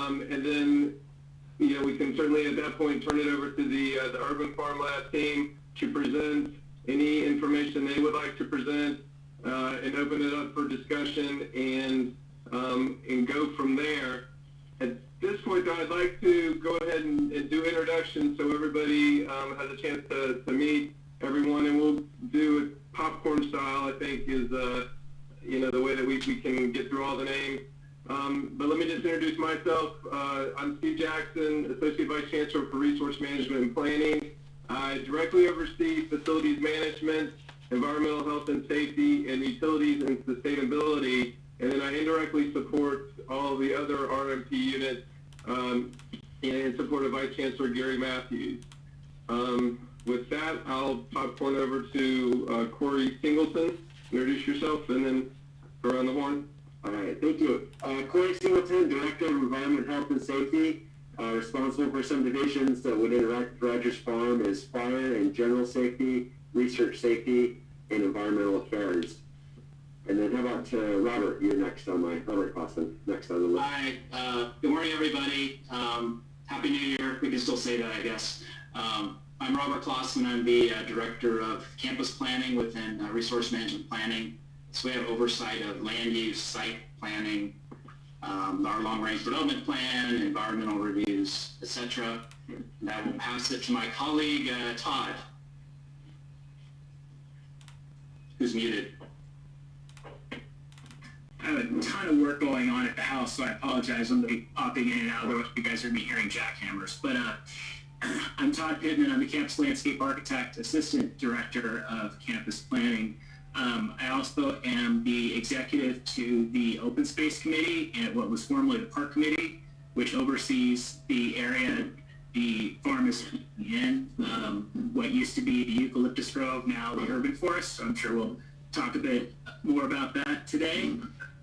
And then, we can certainly at that point turn it over to the Urban Farmlab team to present any information they would like to present, and open it up for discussion and go from there. At this point, though, I'd like to go ahead and do introductions so everybody has a chance to meet everyone, and we'll do it popcorn style, I think, is the way that we can get through all the names. But let me just introduce myself. I'm Steve Jackson, Associate Vice Chancellor for Resource Management and Planning. I directly oversee facilities management, environmental health and safety, and utilities and sustainability. And then I indirectly support all the other RMP units in support of Vice Chancellor Gary Matthews. With that, I'll popcorn over to Corey Singleton. Introduce yourself and then go around the horn. All right, thank you. Corey Singleton, Director of Environment, Health, and Safety, responsible for some divisions that would interact with Rogers Farm is fire and general safety, research safety, and environmental affairs. And then how about Robert? You're next on Robert Clausen, next on the list. Hi, good morning, everybody. Happy New Year. We can still say that, I guess. I'm Robert Clausen. I'm the Director of Campus Planning within Resource Management Planning. So we have oversight of land use, site planning, our long-range development plan, environmental reviews, etc. And I will pass it to my colleague, Todd, who's muted. I have a ton of work going on at the house, so I apologize. I'm going to be popping in and out. Otherwise, you guys are going to be hearing jackhammers. But I'm Todd Pittman. I'm the campus landscape architect, assistant director of campus planning. I also am the executive to the open space committee and what was formerly the park committee, which oversees the area the farm is in, what used to be the eucalyptus grove, now the urban forest. So I'm sure we'll talk a bit more about that today.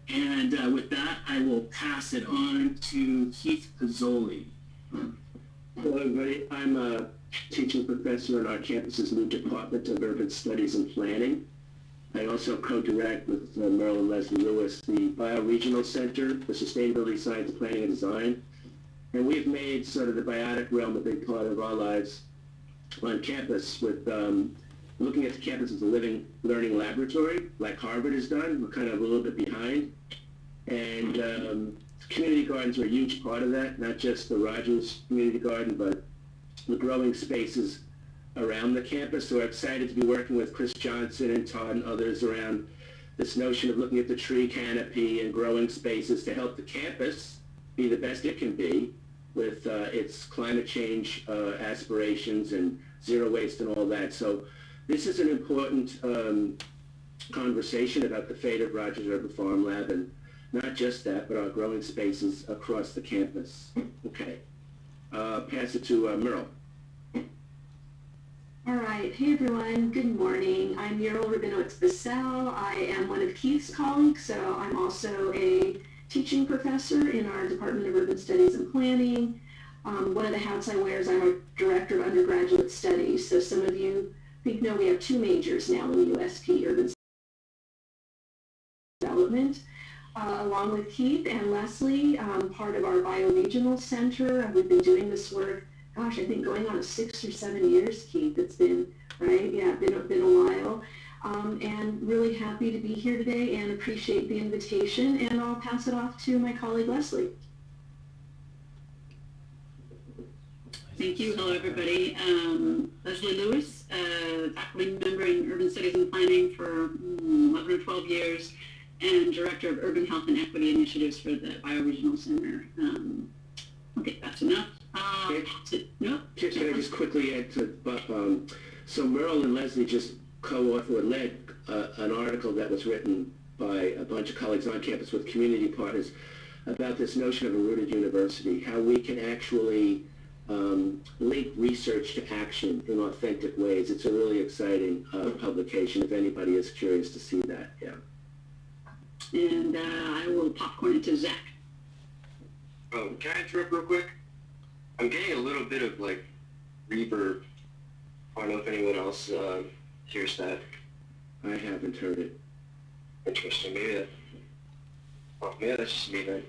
And with that, I will pass it on to Keith Pazzoli. Hello, everybody. I'm a teaching professor in our campus's new Department of Urban Studies and Planning. I also co-direct with Merle and Leslie Lewis the Bioregional Center for Sustainability Science, Planning, and Design. And we've made sort of the biotic realm a big part of our lives on campus with looking at the campus as a living learning laboratory, like Harvard has done. We're kind of a little bit behind. And community gardens are a huge part of that, not just the Rogers Community Garden, but the growing spaces around the campus. So we're excited to be working with Chris Johnson and Todd and others around this notion of looking at the tree canopy and growing spaces to help the campus be the best it can be with its climate change aspirations and zero waste and all that. So this is an important conversation about the fate of Rogers Urban Farmlab, and not just that, but our growing spaces across the campus. Okay, pass it to Merle. All right. Hey, everyone. Good morning. I'm Muriel Rabinowitz-Bissell. I am one of Keith's colleagues, so I'm also a teaching professor in our Department of Urban Studies and Planning. One of the hats I wear is I'm a director of undergraduate studies. So some of you think know we have two majors now in the USP, Urban Development. Along with Keith and Leslie, part of our Bioregional Center. We've been doing this work, gosh, I think going on 6 or 7 years, Keith. It's been, right? Yeah, been a while. And really happy to be here today and appreciate the invitation. And I'll pass it off to my colleague, Leslie. Thank you. Hello, everybody. Leslie Lewis, faculty member in Urban Studies and Planning for 11 or 12 years, and Director of Urban Health and Equity Initiatives for the Bioregional Center. Okay, that's enough. No? Can I just quickly add to Buck? So Merle and Leslie just co-authored or led an article that was written by a bunch of colleagues on campus with community partners about this notion of a rooted university, how we can actually link research to action in authentic ways. It's a really exciting publication if anybody is curious to see that. Yeah. And I will popcorn it to Zach. Can I interrupt real quick? I'm getting a little bit of like reverb. I don't know if anyone else hears that. I haven't heard it. Interesting. Maybe that's just me then.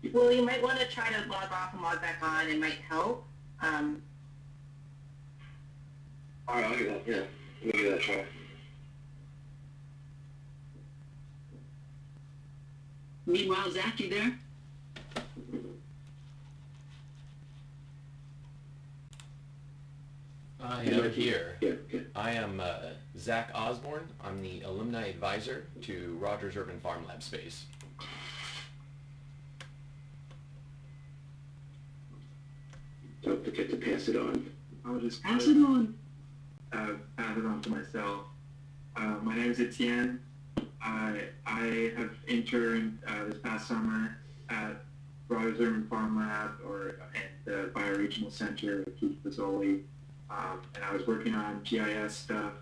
Well, you might want to try to log off and log back on. It might help. All right, I'll give that. Yeah, let me give that a try. Meanwhile, Zach, you there? I am here. Yeah, yeah. I am Zach Osborne. I'm the alumni advisor to Rogers Urban Farmlab space. Don't forget to pass it on. I'll just Pass it on. pass it on to myself. My name is Etienne. I have interned this past summer at Rogers Urban Farmlab at the Bioregional Center with Keith Pazzoli. And I was working on GIS stuff,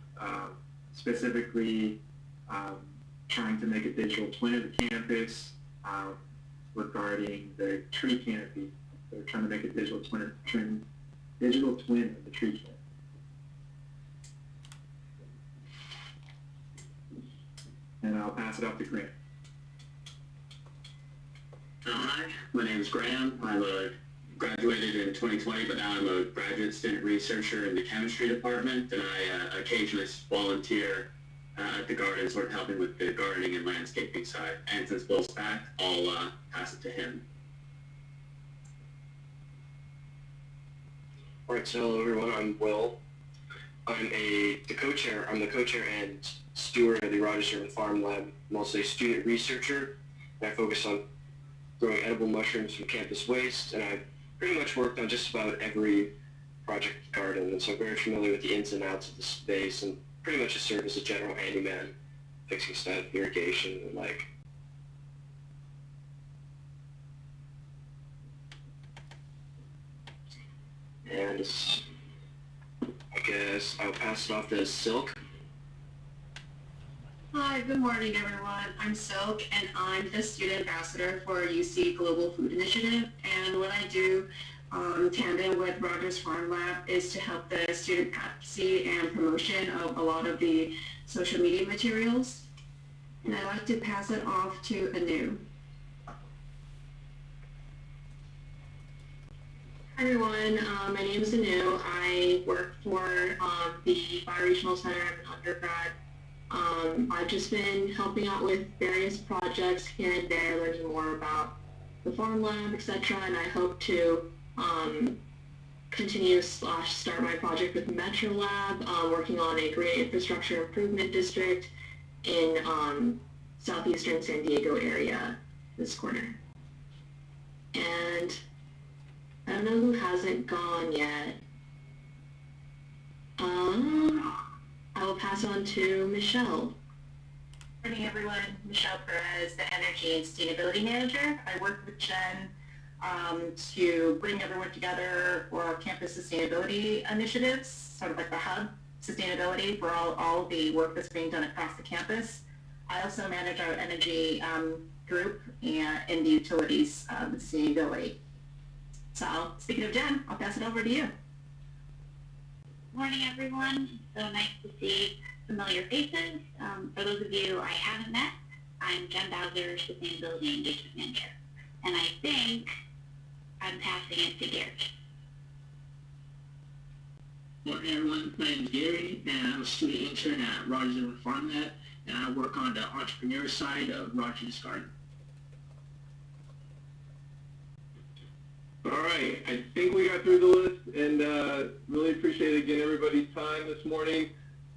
specifically trying to make a digital twin of the campus regarding the tree canopy. They're trying to make a digital twin of the tree canopy. And I'll pass it off to Grant. Hi, my name is Graham. I'm graduated in 2020, but now I'm a graduate student researcher in the chemistry department, and I occasionally volunteer at the garden, sort of helping with the gardening and landscaping side. And since Will's back, I'll pass it to him. All right, so hello everyone, I'm Will. I'm the co-chair and steward of the Rogers Urban Farm Lab. I'm also a student researcher, and I focus on growing edible mushrooms from campus waste, and I've pretty much worked on just about every project garden, and so I'm very familiar with the ins and outs of the space, and pretty much just serve as a general handyman, fixing stuff, irrigation, and like. And I guess I'll pass it off to Silk. Hi, good morning everyone. I'm Silk and I'm the student ambassador for UC Global Food Initiative, and what I do tandem with Rogers Farm Lab is to help the student advocacy and promotion of a lot of the social media materials. And I'd like to pass it off to Anu. Hi everyone, my name is Anu. I work for the Bioregional Center. I'm an undergrad. I've just been helping out with various projects here and there, learning more about the farm lab, etc. And I hope to continue / start my project with Metro Lab, working on a green infrastructure improvement district in southeastern San Diego area, this corner. And I don't know who hasn't gone yet. I will pass on to Michelle. Good morning, everyone. Michelle Perez, the Energy and Sustainability Manager. I work with Jen to bring everyone together for our campus sustainability initiatives, sort of like the hub sustainability for all the work that's being done across the campus. I also manage our energy group and in the utilities sustainability. So speaking of Jen, I'll pass it over to you. Morning, everyone. So nice to see familiar faces. For those of you I haven't met, I'm Jen Bowser, Sustainability Engagement Manager. And I think I'm passing it to Gary. Morning, everyone. My name is Gary, and I'm a student intern at Rogers Urban Farm Lab, and I work on the entrepreneur side of Rogers Garden. All right, I think we got through the list, and really appreciate again everybody's time this morning.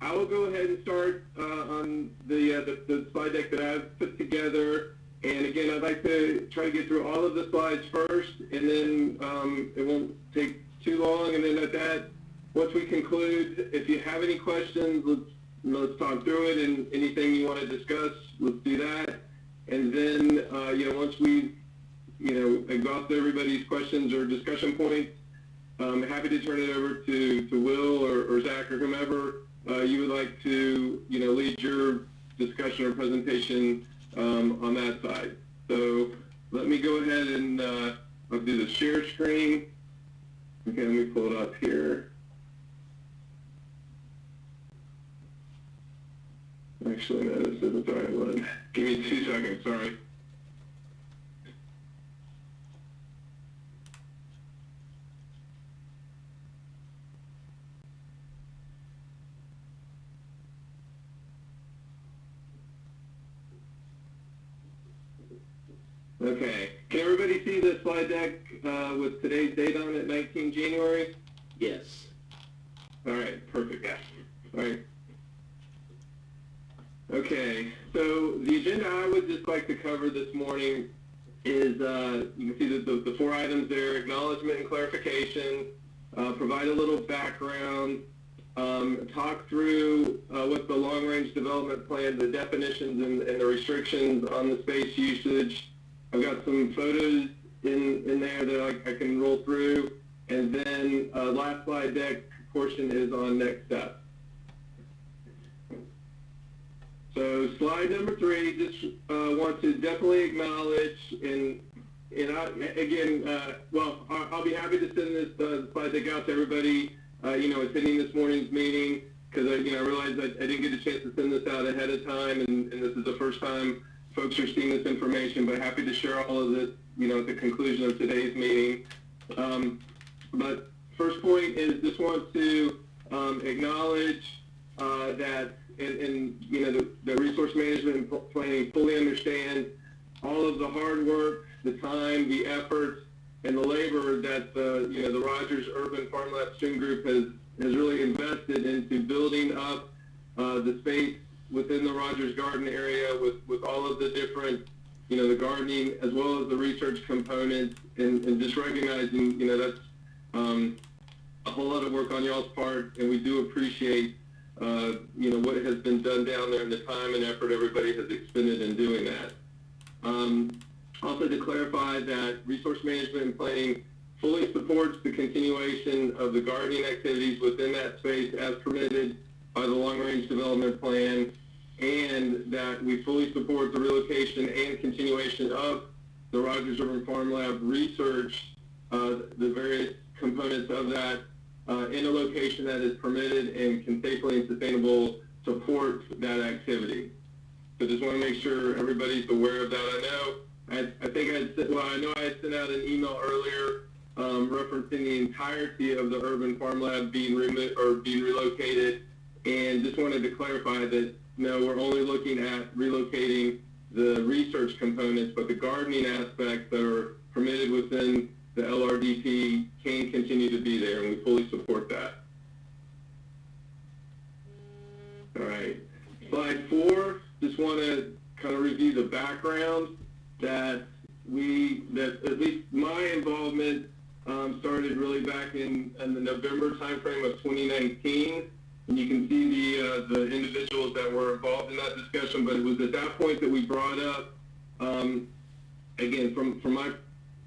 I will go ahead and start on the slide deck that I've put together. And again, I'd like to try to get through all of the slides first, and then it won't take too long. And then at that, once we conclude, if you have any questions, let's talk through it, and anything you want to discuss, let's do that. And then once we exhaust everybody's questions or discussion points, I'm happy to turn it over to Will or Zach or whomever you would like to lead your discussion or presentation on that side. So let me go ahead and I'll do the share screen. Okay, let me pull it up here. Actually, no, this isn't the right one. Give me 2 seconds, sorry. Okay. Can everybody see the slide deck with today's date on it, 19 January? Yes. All right, perfect. Yeah. All right. Okay, so the agenda I would just like to cover this morning is, you can see the 4 items there: acknowledgement and clarification, provide a little background, talk through what the long-range development plan, the definitions and the restrictions on the space usage. I've got some photos in there that I can roll through, and then last slide deck portion is on next steps. So slide number 3, just want to definitely acknowledge, and I'll be happy to send this slide deck out to everybody, attending this morning's meeting, because I realized I didn't get a chance to send this out ahead of time, and this is the first time folks are seeing this information, but happy to share all of this, at the conclusion of today's meeting. But first point is just want to acknowledge that the resource management and planning fully understand all of the hard work, the time, the effort, and the labor that the Rogers Urban Farmlab student group has really invested into building up the space within the Rogers Garden area with all of the different, the gardening as well as the research components, and just recognizing, that's a whole lot of work on y'all's part, and we do appreciate what has been done down there and the time and effort everybody has expended in doing that. Also to clarify that resource management and planning fully supports the continuation of the gardening activities within that space as permitted by the long-range development plan, and that we fully support the relocation and continuation of the Rogers Urban Farmlab research, the various components of that, in a location that is permitted and can safely and sustainable support that activity. So just want to make sure everybody's aware of that. I know I had sent out an email earlier referencing the entirety of the Urban Farmlab being relocated, and just wanted to clarify that no, we're only looking at relocating the research components, but the gardening aspects that are permitted within the LRDP can continue to be there, and we fully support that. All right, slide 4, just want to kind of review the background that at least my involvement started really back in the November timeframe of 2019. And you can see the individuals that were involved in that discussion, but it was at that point that we brought up, again, from my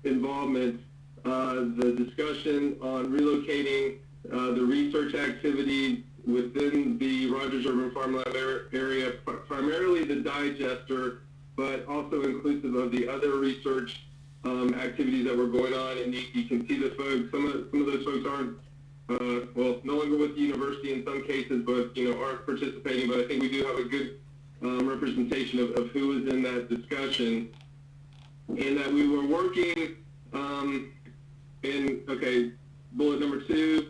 involvement, the discussion on relocating the research activity within the Rogers Urban Farmlab area, primarily the digester, but also inclusive of the other research activities that were going on. And you can see the folks, some of those folks aren't, no longer with the university in some cases, but, aren't participating, but I think we do have a good representation of who was in that discussion, and that we were working bullet number 2,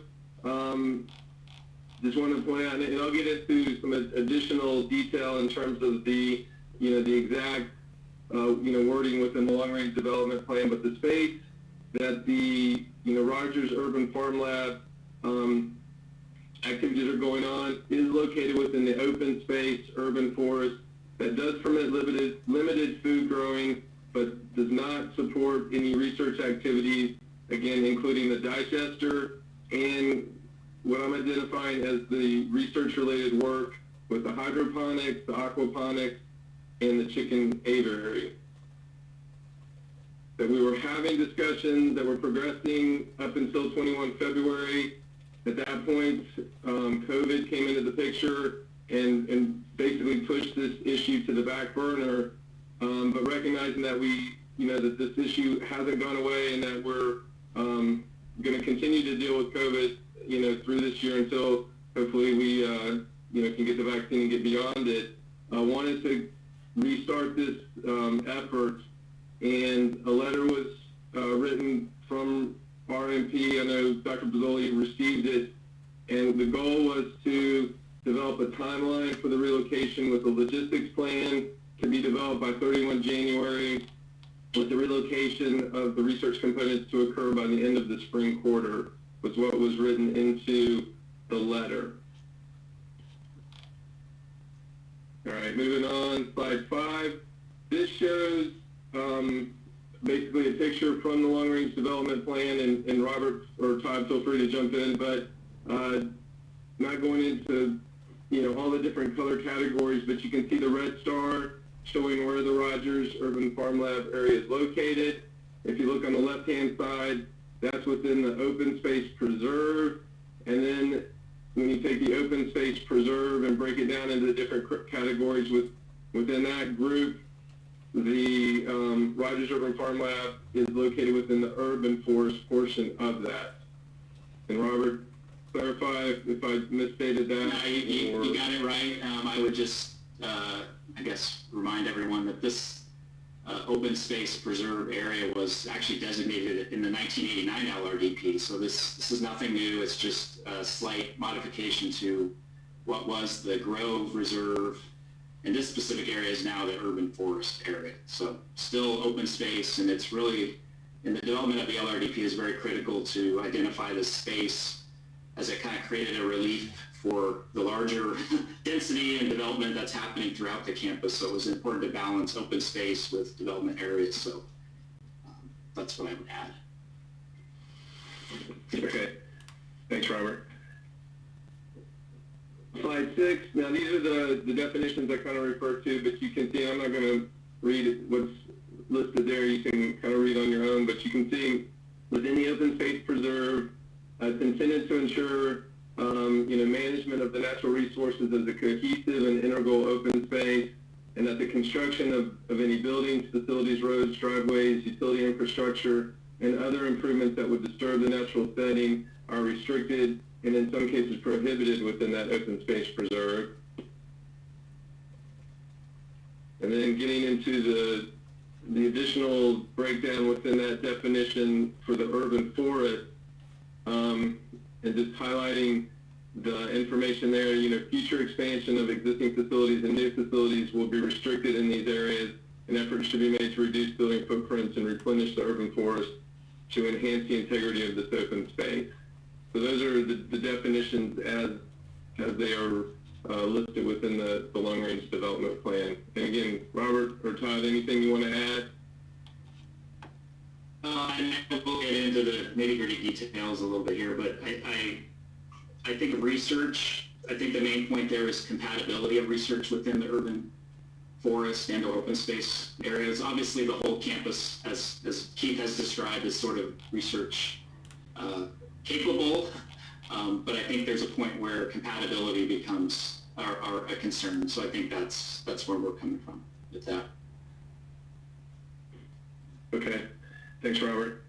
just want to point out, and I'll get into some additional detail in terms of the exact, wording within the long-range development plan, but the space that the, Rogers Urban Farmlab activities are going on is located within the open space urban forest that does permit limited food growing, but does not support any research activities, again, including the digester and what I'm identifying as the research-related work with the hydroponics, the aquaponics, and the chicken aviary. That we were having discussions that were progressing up until 21 February. At that point, COVID came into the picture and basically pushed this issue to the back burner, but recognizing that that this issue hasn't gone away and that we're going to continue to deal with COVID, through this year until hopefully we, can get the vaccine and get beyond it. I wanted to restart this effort, and a letter was written from RMP. I know Dr. Pazzoli received it, and the goal was to develop a timeline for the relocation with a logistics plan to be developed by 31 January with the relocation of the research components to occur by the end of the spring quarter, was what was written into the letter. All right, moving on, slide 5. This shows basically a picture from the long-range development plan, and Robert or Todd, feel free to jump in, but not going into all the different color categories, but you can see the red star showing where the Rogers Urban Farmlab area is located. If you look on the left-hand side, that's within the open space preserve, and then when you take the open space preserve and break it down into the different categories within that group, the Rogers Urban Farmlab is located within the urban forest portion of that. And Robert, clarify if I misstated that. No, you got it right. I would just, I guess, remind everyone that this open space preserve area was actually designated in the 1989 LRDP. So this is nothing new. It's just a slight modification to what was the Grove Reserve. And this specific area is now the urban forest area. So still open space, and it's really, in the development of the LRDP, is very critical to identify this space as it kind of created a relief for the larger density and development that's happening throughout the campus. So it was important to balance open space with development areas. So that's what I would add. Okay, thanks, Robert. Slide 6. Now these are the definitions I kind of referred to, but you can see, I'm not going to read what's listed there. You can kind of read on your own, but you can see within the open space preserve, it's intended to ensure management of the natural resources as a cohesive and integral open space, and that the construction of any buildings, facilities, roads, driveways, utility infrastructure, and other improvements that would disturb the natural setting are restricted and in some cases prohibited within that open space preserve. And then getting into the additional breakdown within that definition for the urban forest, and just highlighting the information there, future expansion of existing facilities and new facilities will be restricted in these areas, and efforts should be made to reduce building footprints and replenish the urban forest to enhance the integrity of this open space. So those are the definitions as they are listed within the long-range development plan. And again, Robert or Todd, anything you want to add? And we'll get into the nitty-gritty details a little bit here, but I think of research, I think the main point there is compatibility of research within the urban forest and open space areas. Obviously the whole campus, as Keith has described, is sort of research capable, but I think there's a point where compatibility becomes a concern. So I think that's where we're coming from with that. Okay, thanks, Robert.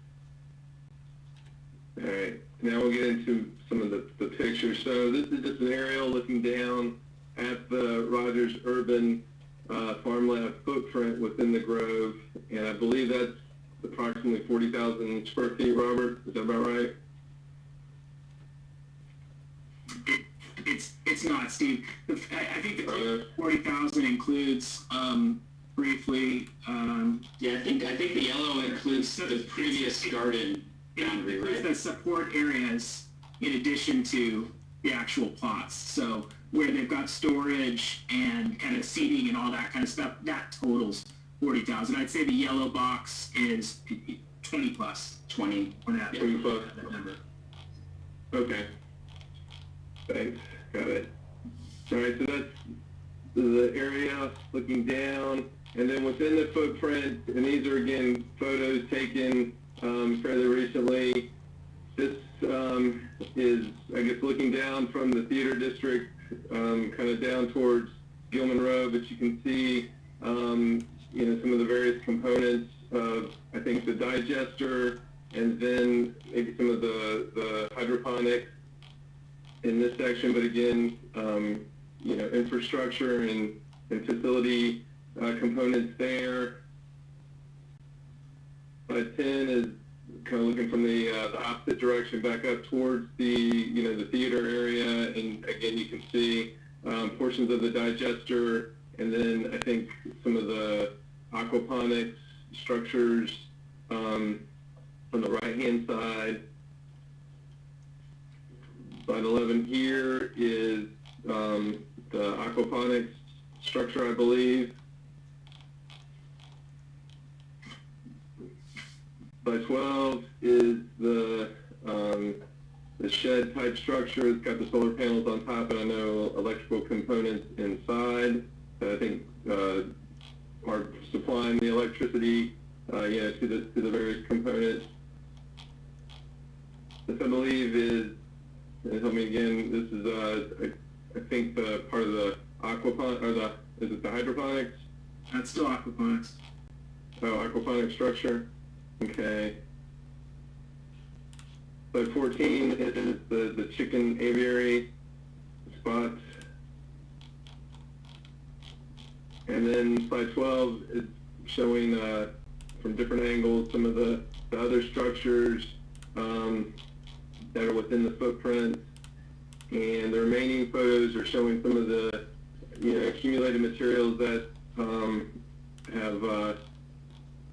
All right, now we'll get into some of the pictures. So this is just an aerial looking down at the Rogers Urban Farmlab footprint within the Grove, and I believe that's approximately 40,000 square feet, Robert, is that about right? It's not, Steve. I think the 40,000 includes briefly. Yeah, I think the yellow includes the previous garden boundary, right? The support areas in addition to the actual plots. So where they've got storage and kind of seating and all that kind of stuff, that totals 40,000. I'd say the yellow box is 20 plus. 20. 20 plus. That number. Okay. Thanks. Got it. All right, so that's the area looking down, and then within the footprint, and these are again photos taken fairly recently. This is, I guess, looking down from the theater district, kind of down towards Gilman Road, but you can see, some of the various components of, I think, the digester, and then maybe some of the hydroponics in this section, but again, infrastructure and facility components there. Slide 10 is kind of looking from the opposite direction back up towards the theater area, and again you can see portions of the digester, and then I think some of the aquaponics structures on the right-hand side. Slide 11 here is the aquaponics structure, I believe. Slide 12 is the shed type structure. It's got the solar panels on top, and I know electrical components inside that I think are supplying the electricity to the various components. This, I believe, is, and help me again, this is I think the part of the aquaponics, or is it the hydroponics? That's still aquaponics. Oh, aquaponics structure. Okay. Slide 14 is the chicken aviary spot. And then slide 12 is showing from different angles some of the other structures that are within the footprint. And the remaining photos are showing some of the accumulated materials that have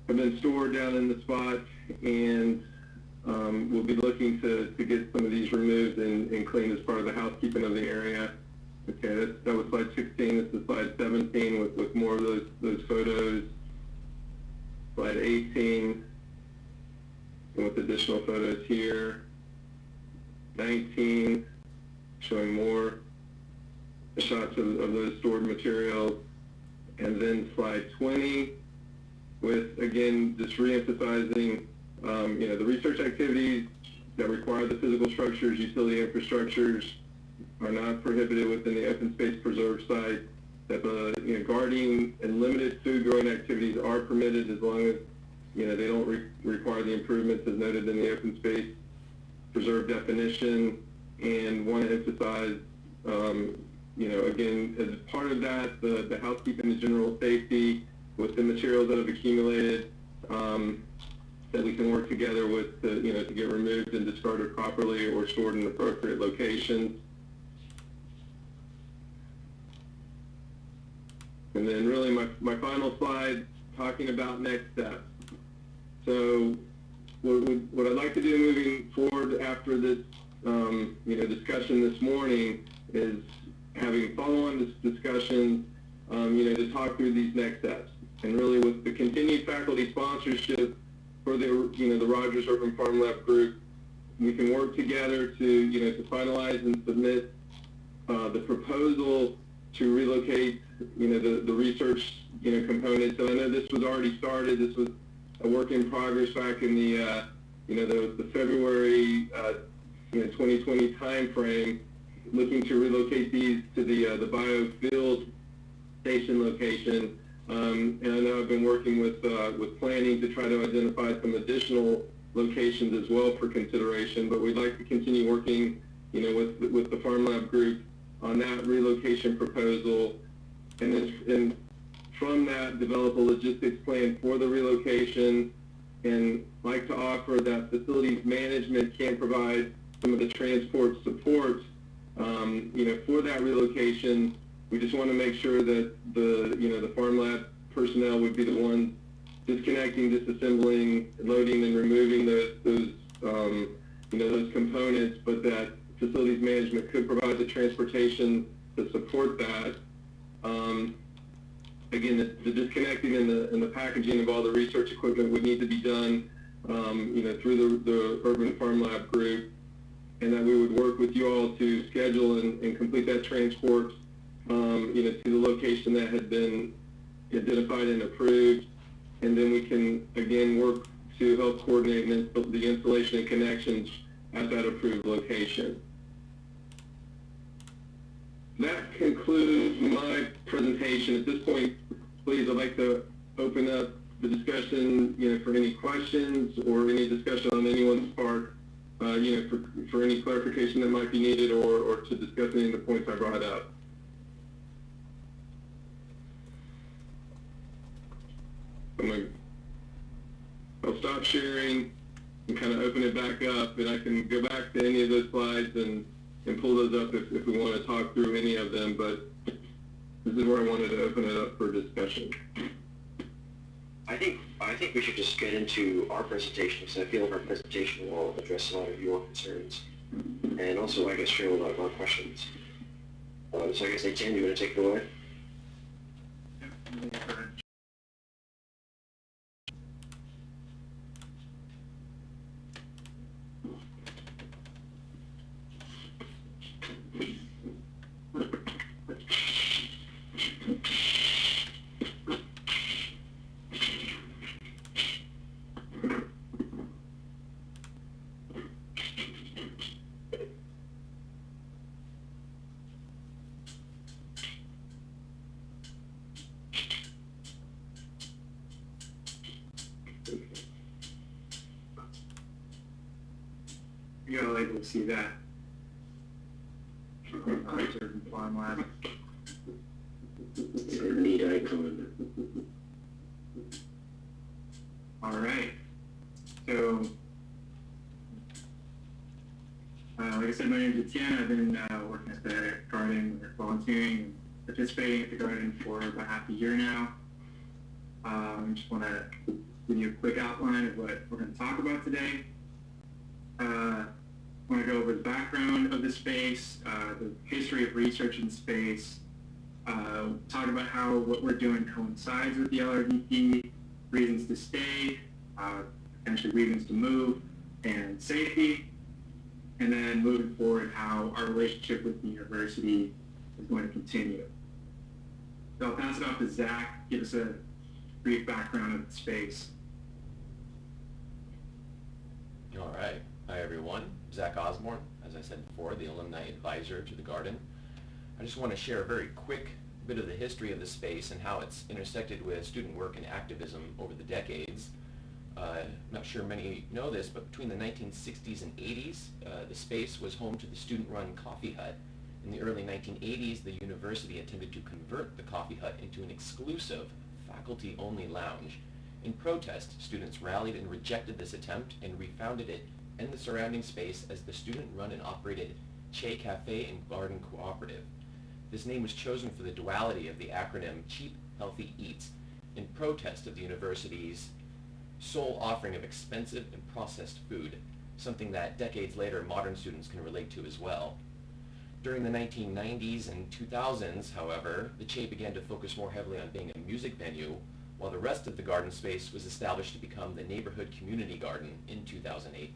been stored down in the spot, and we'll be looking to get some of these removed and cleaned as part of the housekeeping of the area. Okay, that was slide 16. This is slide 17 with more of those photos. Slide 18, and with additional photos here. 19, showing more the shots of those stored materials. And then slide 20, with, again, just re-emphasizing, the research activities that require the physical structures, utility infrastructures, are not prohibited within the open space preserve site. That the gardening and limited food growing activities are permitted as long as they don't require the improvements as noted in the open space preserve definition. And want to emphasize, again, as part of that, the housekeeping and general safety with the materials that have accumulated, that we can work together with to get removed and discarded properly or stored in appropriate locations. And then really my final slide, talking about next steps. So what I'd like to do moving forward after this discussion this morning is having follow-on discussions, to talk through these next steps. And really with the continued faculty sponsorship for the Rogers Urban Farmlab group, we can work together to finalize and submit the proposal to relocate, the research, components. And I know this was already started. This was a work in progress back in the February, 2020 timeframe, looking to relocate these to the biofield station location. And I know I've been working with planning to try to identify some additional locations as well for consideration, but we'd like to continue working, with the Farmlab group on that relocation proposal, and from that develop a logistics plan for the relocation, and like to offer that facilities management can provide some of the transport support, for that relocation. We just want to make sure that the Farmlab personnel would be the ones disconnecting, disassembling, loading, and removing those components, but that facilities management could provide the transportation to support that. Again, the disconnecting and the packaging of all the research equipment would need to be done, through the Urban Farmlab group, and that we would work with you all to schedule and complete that transport, to the location that had been identified and approved. And then we can, again, work to help coordinate the installation and connections at that approved location. That concludes my presentation. At this point, please, I'd like to open up the discussion, for any questions or any discussion on anyone's part, for any clarification that might be needed, or to discuss any of the points I brought up. I'll stop sharing and kind of open it back up, and I can go back to any of those slides and pull those up if we want to talk through any of them, but this is where I wanted to open it up for discussion. I think we should just get into our presentation, because I feel like our presentation will address a lot of your concerns, and also I guess share a lot of our questions. So I guess Etienne, you want to take it away? You're all able to see that. Urban Farmlab. It's a neat icon. All right. So, like I said, my name is Etienne. I've been working at the garden, or volunteering, and participating at the garden for about half a year now. I just want to give you a quick outline of what we're going to talk about today. I want to go over the background of the space, the history of research in the space, talk about how what we're doing coincides with the LRDP, reasons to stay, potentially reasons to move, and safety, and then moving forward how our relationship with the university is going to continue. So I'll pass it off to Zach, give us a brief background of the space. All right. Hi, everyone. Zach Osborne, as I said before, the alumni advisor to the garden. I just want to share a very quick bit of the history of the space and how it's intersected with student work and activism over the decades. I'm not sure many know this, but between the 1960s and 80s, the space was home to the student-run coffee hut. In the early 1980s, the university attempted to convert the coffee hut into an exclusive faculty-only lounge. In protest, students rallied and rejected this attempt and refounded it and the surrounding space as the student-run and operated C.H.E Cafe and Garden Cooperative. This name was chosen for the duality of the acronym Cheap, Healthy Eats, in protest of the university's sole offering of expensive and processed food, something that decades later modern students can relate to as well. During the 1990s and 2000s, however, the C.H.E began to focus more heavily on being a music venue, while the rest of the garden space was established to become the neighborhood community garden in 2008,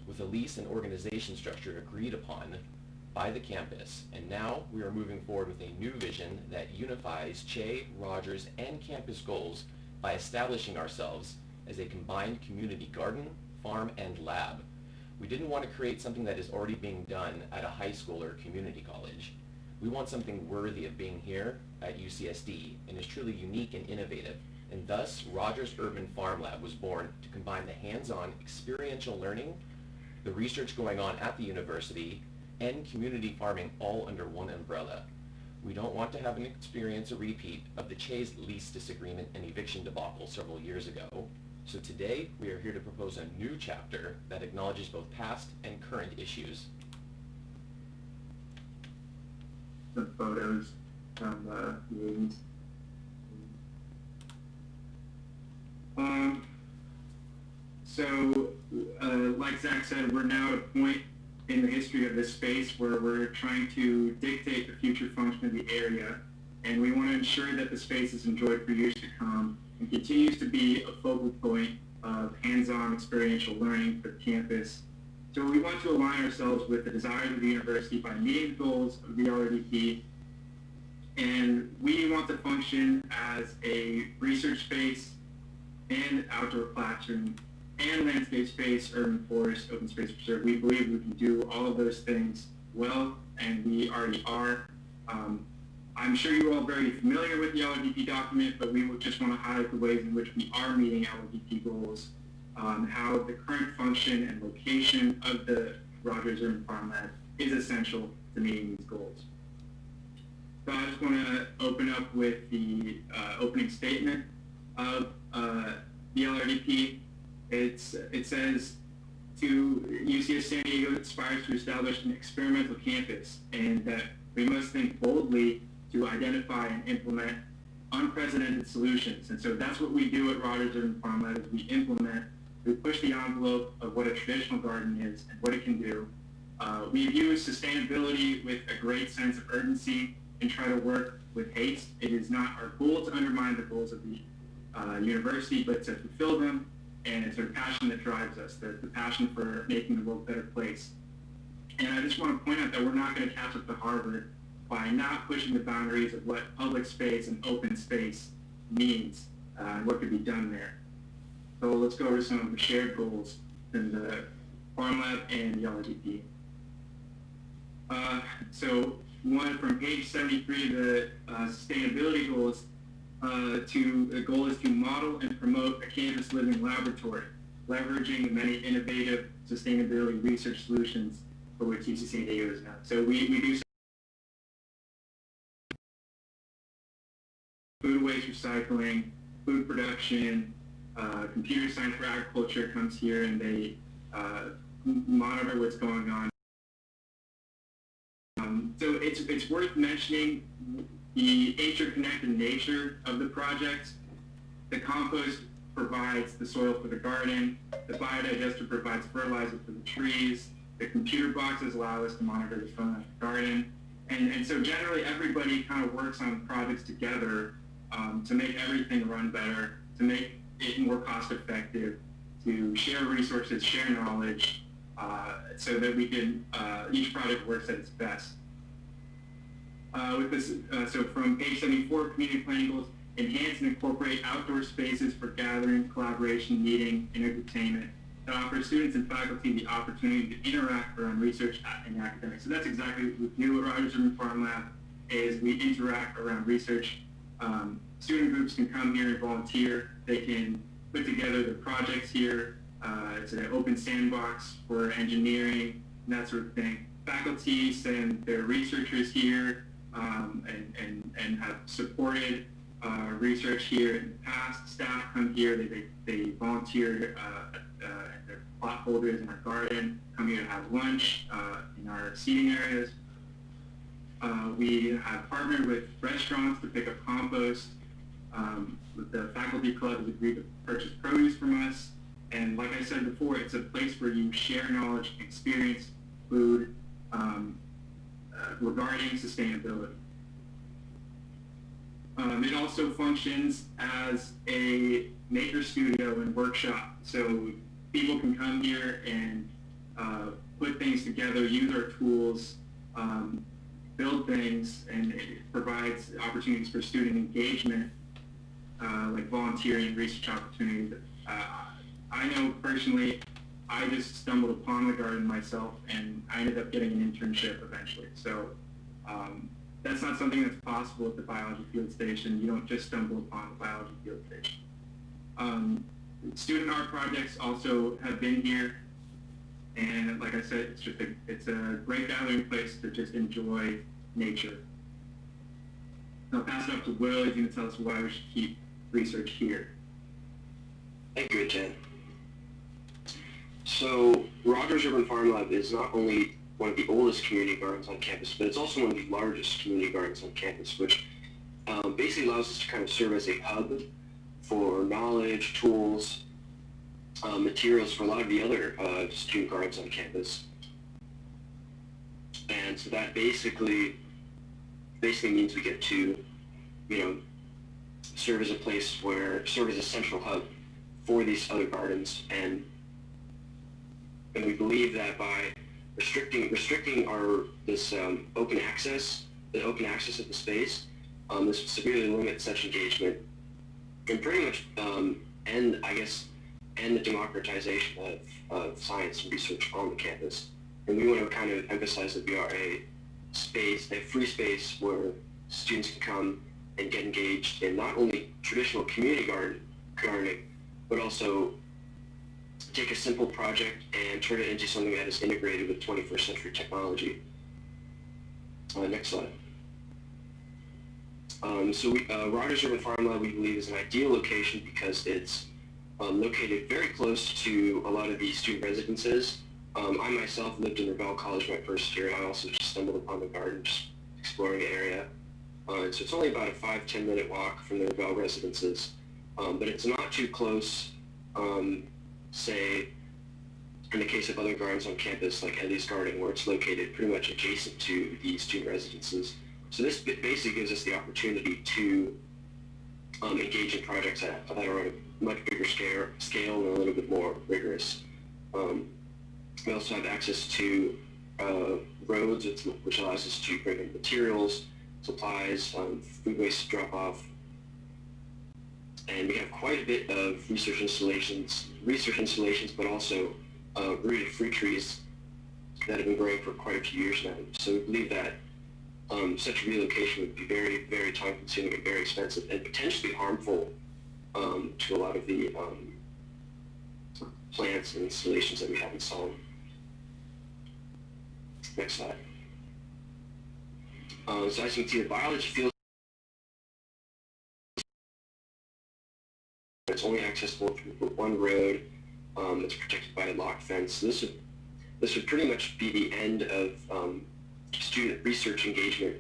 with a lease and organization structure agreed upon by the campus. And now we are moving forward with a new vision that unifies C.H.E, Rogers, and campus goals by establishing ourselves as a combined community garden, farm, and lab. We didn't want to create something that is already being done at a high school or community college. We want something worthy of being here at UCSD and is truly unique and innovative. And thus, Rogers Urban Farmlab was born to combine the hands-on experiential learning, the research going on at the university, and community farming all under one umbrella. We don't want to have an experience a repeat of the C.H.E.'s lease disagreement and eviction debacle several years ago. So today, we are here to propose a new chapter that acknowledges both past and current issues. Some photos from the meetings. Like Zach said, we're now at a point in the history of this space where we're trying to dictate the future function of the area, and we want to ensure that the space is enjoyed for years to come and continues to be a focal point of hands-on experiential learning for the campus. So we want to align ourselves with the desires of the university by meeting the goals of the LRDP, and we want to function as a research space and outdoor classroom and landscape space, urban forest, open space preserve. We believe we can do all of those things well, and we already are. I'm sure you're all very familiar with the LRDP document, but we would just want to highlight the ways in which we are meeting LRDP goals, how the current function and location of the Rogers Urban Farmlab is essential to meeting these goals. So I just want to open up with the opening statement of the LRDP. It says, to UCS San Diego aspires to establish an experimental campus, and that we must think boldly to identify and implement unprecedented solutions. And so that's what we do at Rogers Urban Farmlab, is we implement, we push the envelope of what a traditional garden is and what it can do. We view sustainability with a great sense of urgency and try to work with haste. It is not our goal to undermine the goals of the university, but to fulfill them, and it's our passion that drives us, the passion for making the world a better place. And I just want to point out that we're not going to catch up to Harvard by not pushing the boundaries of what public space and open space means and what could be done there. So let's go over some of the shared goals in the Farm Lab and the RDP. So one from page 73 of the sustainability goals, the goal is to model and promote a campus living laboratory, leveraging the many innovative sustainability research solutions for which UC San Diego is known. So we do food waste recycling, food production, computer science for agriculture comes here, and they monitor what's going on. So it's worth mentioning the interconnected nature of the project. The compost provides the soil for the garden, the biodigester provides fertilizer for the trees, the computer boxes allow us to monitor the fauna of the garden, and so generally everybody kind of works on projects together to make everything run better, to make it more cost effective, to share resources, share knowledge, so that we can, each project works at its best. With this, so from page 74, community planning goals, enhance and incorporate outdoor spaces for gathering, collaboration, meeting, and entertainment that offer students and faculty the opportunity to interact around research and academics. So that's exactly what we do at Rogers Urban Farmlab, is we interact around research. Student groups can come here and volunteer. They can put together the projects here. It's an open sandbox for engineering and that sort of thing. Faculty send their researchers here and have supported research here in the past. Staff come here, they volunteer at their plot holders in our garden, come here to have lunch in our seating areas. We have partnered with restaurants to pick up compost. The faculty club has agreed to purchase produce from us. And like I said before, it's a place where you share knowledge, experience, food, regarding sustainability. It also functions as a maker studio and workshop. So people can come here and put things together, use our tools, build things, and it provides opportunities for student engagement, like volunteering, research opportunities. I know personally, I just stumbled upon the garden myself, and I ended up getting an internship eventually. So that's not something that's possible at the biology field station. You don't just stumble upon the biology field station. Student art projects also have been here, and like I said, it's a great gathering place to just enjoy nature. I'll pass it up to Will. He's going to tell us why we should keep research here. Thank you, Etienne. So Rogers Urban Farmlab is not only one of the oldest community gardens on campus, but it's also one of the largest community gardens on campus, which basically allows us to kind of serve as a hub for knowledge, tools, materials for a lot of the other student gardens on campus. And so that basically means we get to, serve as a place where, serve as a central hub for these other gardens, and we believe that by restricting this open access of the space, this would severely limit such engagement and pretty much end the democratization of science and research on the campus. And we want to kind of emphasize that we are a free space where students can come and get engaged in not only traditional community gardening, but also take a simple project and turn it into something that is integrated with 21st century technology. Next slide. Rogers Urban Farmlab, we believe, is an ideal location because it's located very close to a lot of the student residences. I myself lived in Ravel College my first year, and I also just stumbled upon the garden, just exploring the area. So it's only about a 5-10 minute walk from the Ravel residences, but it's not too close, say, in the case of other gardens on campus, like Ellie's Garden, where it's located pretty much adjacent to the student residences. So this basically gives us the opportunity to engage in projects that are on a much bigger scale and a little bit more rigorous. We also have access to roads, which allows us to bring in materials, supplies, food waste drop-off, and we have quite a bit of research installations, but also rooted fruit trees that have been growing for quite a few years now. So we believe that such a relocation would be very, very time-consuming and very expensive and potentially harmful to a lot of the plants and installations that we have installed. Next slide. So as you can see, the biology field it's only accessible through one road. It's protected by a lock fence. So this would pretty much be the end of student research engagement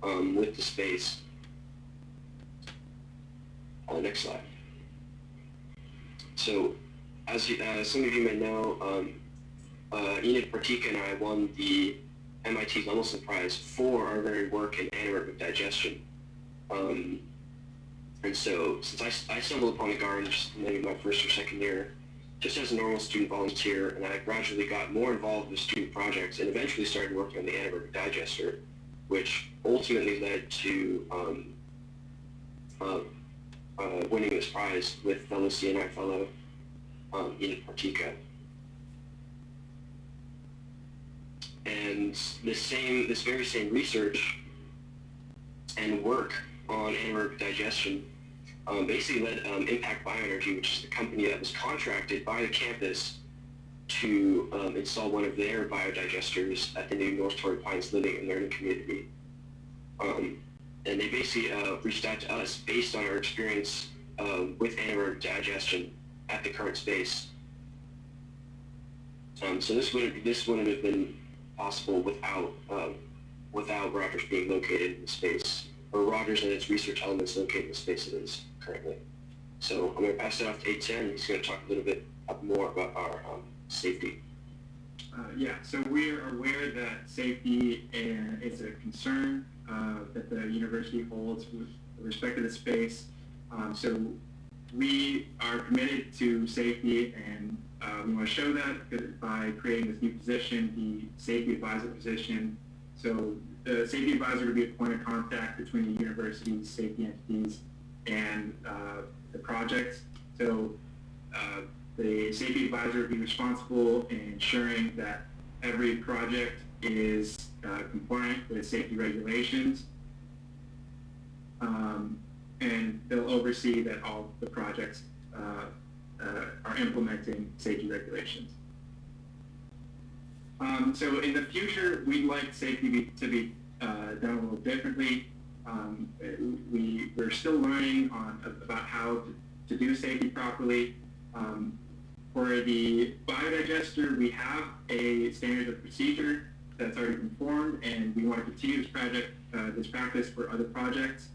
with the space. Next slide. So, as some of you may know, Enid Partika and I won the MIT Lemelson Prize for our very work in anaerobic digestion. And so, since I stumbled upon the garden just maybe my first or second year, just as a normal student volunteer, and I gradually got more involved with student projects and eventually started working on the anaerobic digester, which ultimately led to winning this prize with fellow CNI fellow Enid Partika. And this very same research and work on anaerobic digestion basically led Impact Bioenergy, which is the company that was contracted by the campus to install one of their biodigesters at the new North Torrey Pines Living and Learning Community. And they basically reached out to us based on our experience with anaerobic digestion at the current space. So this wouldn't have been possible without Rogers being located in the space, or Rogers and its research elements located in the space it is currently. So I'm going to pass it off to A10. He's going to talk a little bit more about our safety. Yeah, so we are aware that safety is a concern that the university holds with respect to the space. So we are committed to safety, and we want to show that by creating this new position, the safety advisor position. So the safety advisor would be a point of contact between the university's safety entities and the project. So the safety advisor would be responsible in ensuring that every project is compliant with safety regulations, and they'll oversee that all the projects are implementing safety regulations. So in the future, we'd like safety to be done a little differently. We're still learning about how to do safety properly. For the biodigester, we have a standard of procedure that's already been formed, and we want to continue this practice for other projects.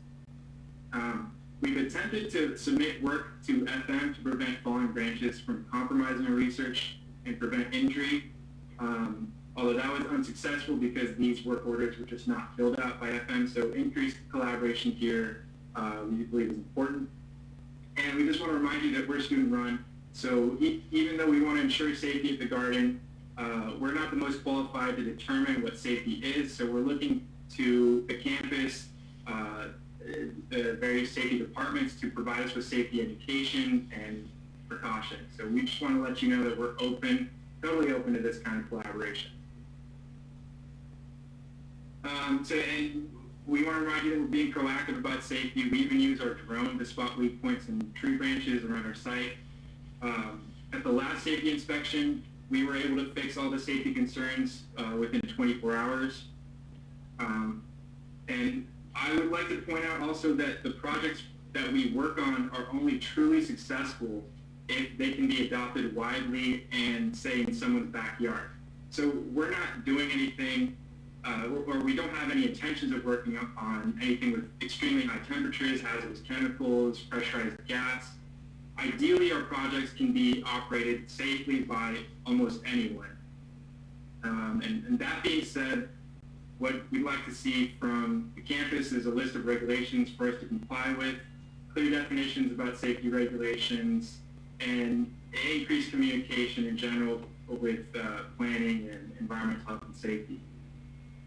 We've attempted to submit work to FM to prevent falling branches from compromising our research and prevent injury, although that was unsuccessful because these work orders were just not filled out by FM, so increased collaboration here we believe is important. And we just want to remind you that we're student-run, so even though we want to ensure safety at the garden, we're not the most qualified to determine what safety is, so we're looking to the campus, the various safety departments to provide us with safety education and precaution. So we just want to let you know that we're open, totally open to this kind of collaboration. And we want to remind you that we're being proactive about safety. We even use our drone to spot weak points in tree branches around our site. At the last safety inspection, we were able to fix all the safety concerns within 24 hours. And I would like to point out also that the projects that we work on are only truly successful if they can be adopted widely and, say, in someone's backyard. So we're not doing anything or we don't have any intentions of working on anything with extremely high temperatures, hazardous chemicals, pressurized gas. Ideally, our projects can be operated safely by almost anyone. And that being said, what we'd like to see from the campus is a list of regulations for us to comply with, clear definitions about safety regulations, and increased communication in general with planning and environmental health and safety.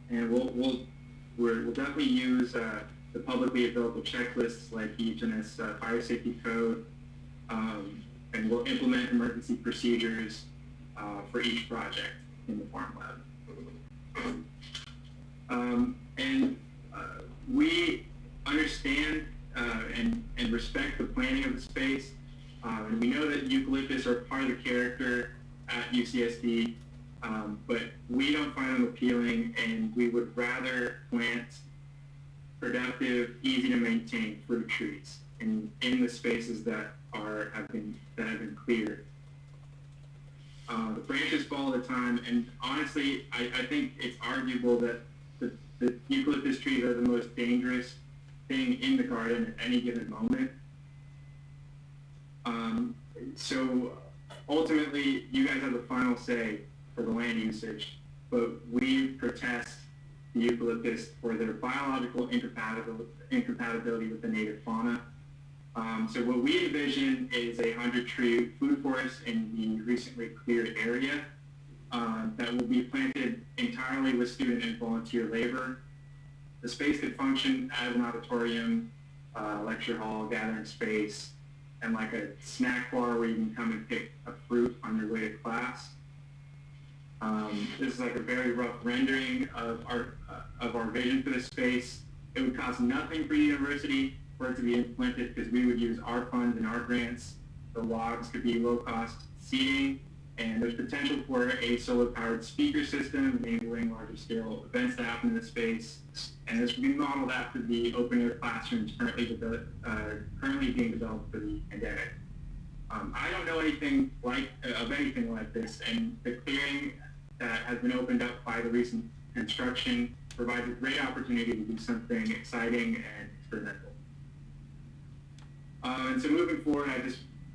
And we'll definitely use the publicly available checklists like the HNS Fire Safety Code, and we'll implement emergency procedures for each project in the Farm Lab. We understand and respect the planning of the space, and we know that eucalyptus are part of the character at UCSD, but we don't find them appealing, and we would rather plant productive, easy to maintain fruit trees in the spaces that have been cleared. The branches fall all the time, and honestly, I think it's arguable that the eucalyptus trees are the most dangerous thing in the garden at any given moment. So ultimately, you guys have the final say for the land usage, but we protest the eucalyptus for their biological incompatibility with the native fauna. So what we envision is a 100-tree food forest in the recently cleared area that will be planted entirely with student and volunteer labor. The space could function as an auditorium, lecture hall, gathering space, and like a snack bar where you can come and pick a fruit on your way to class. This is like a very rough rendering of our vision for this space. It would cost nothing for the university for it to be implemented because we would use our funds and our grants. The logs could be low-cost seating, and there's potential for a solar-powered speaker system enabling larger-scale events to happen in the space. And this would be modeled after the open-air classrooms currently being developed for the pandemic. I don't know anything of anything like this, and the clearing that has been opened up by the recent construction provides a great opportunity to do something exciting and experimental. And so moving forward,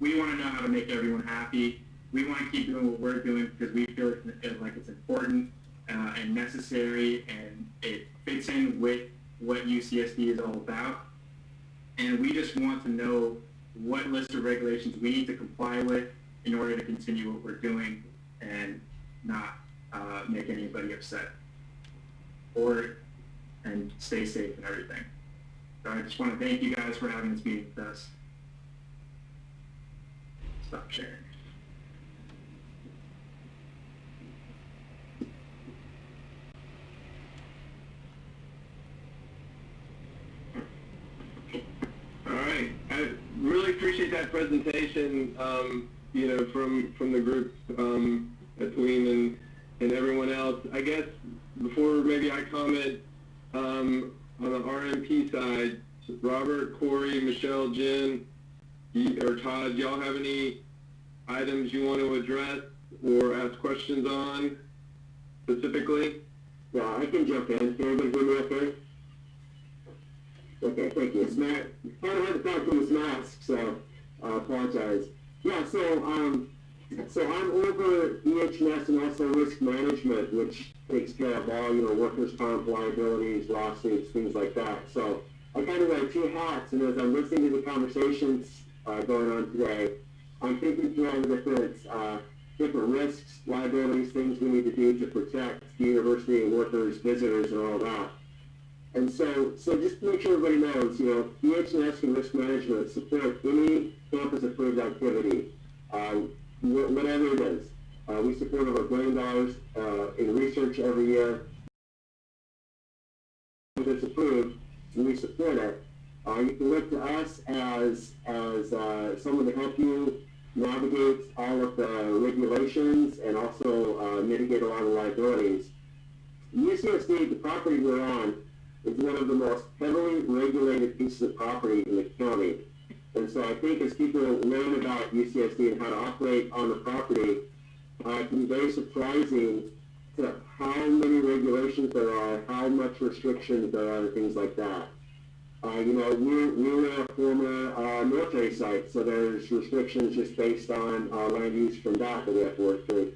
we want to know how to make everyone happy. We want to keep doing what we're doing because we feel like it's important and necessary, and it fits in with what UCSD is all about. And we just want to know what list of regulations we need to comply with in order to continue what we're doing and not make anybody upset and stay safe and everything. So I just want to thank you guys for having this meeting with us. Stop sharing. All right. I really appreciate that presentation, from the group, Edwin and everyone else. I guess before maybe I comment on the RMP side, Robert, Corey, Michelle, Jen, or Todd, y'all have any items you want to address or ask questions on specifically? Yeah, I can jump in. Can everybody hear me okay? Okay, thank you. It's Matt. I kind of had to talk to this mask, so I apologize. Yeah, so I'm over EH&S and also risk management, which takes care of all, workers' comp liabilities, lawsuits, things like that. So I kind of wear two hats, and as I'm listening to the conversations going on today, I'm thinking through all the different risks, liabilities, things we need to do to protect the university and workers, visitors, and all that. And so just to make sure everybody knows, EH&S and risk management support any campus-approved activity, whatever it is. We support over $1 billion in research every year. If it's approved, and we support it, you can look to us as someone to help you navigate all of the regulations and also mitigate a lot of liabilities. UCSD, the property we're on, is one of the most heavily regulated pieces of property in the county. And so I think as people learn about UCSD and how to operate on the property, it can be very surprising how many regulations there are, how much restrictions there are, things like that. You know, we're a former military site, so there's restrictions just based on land use from that we have to work through.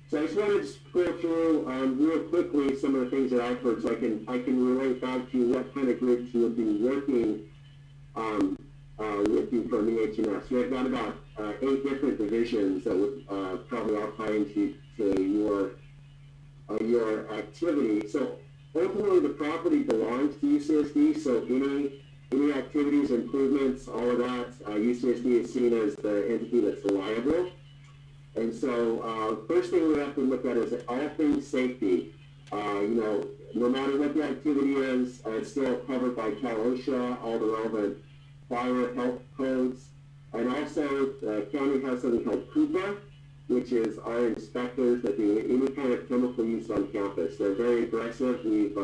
So I just wanted to go through real quickly some of the things that I've heard, so I can relate back to what kind of groups you would be working with you from EH&S. We've got about 8 different divisions that would probably all tie into your activity. So ultimately, the property belongs to UCSD, so any activities, improvements, all of that, UCSD is seen as the entity that's liable. And so first thing we have to look at is all things safety. You know, no matter what the activity is, it's still covered by Cal OSHA, all the relevant fire health codes. And also, the county has something called CUPA, which is our inspectors that do any kind of chemical use on campus. They're very aggressive. We've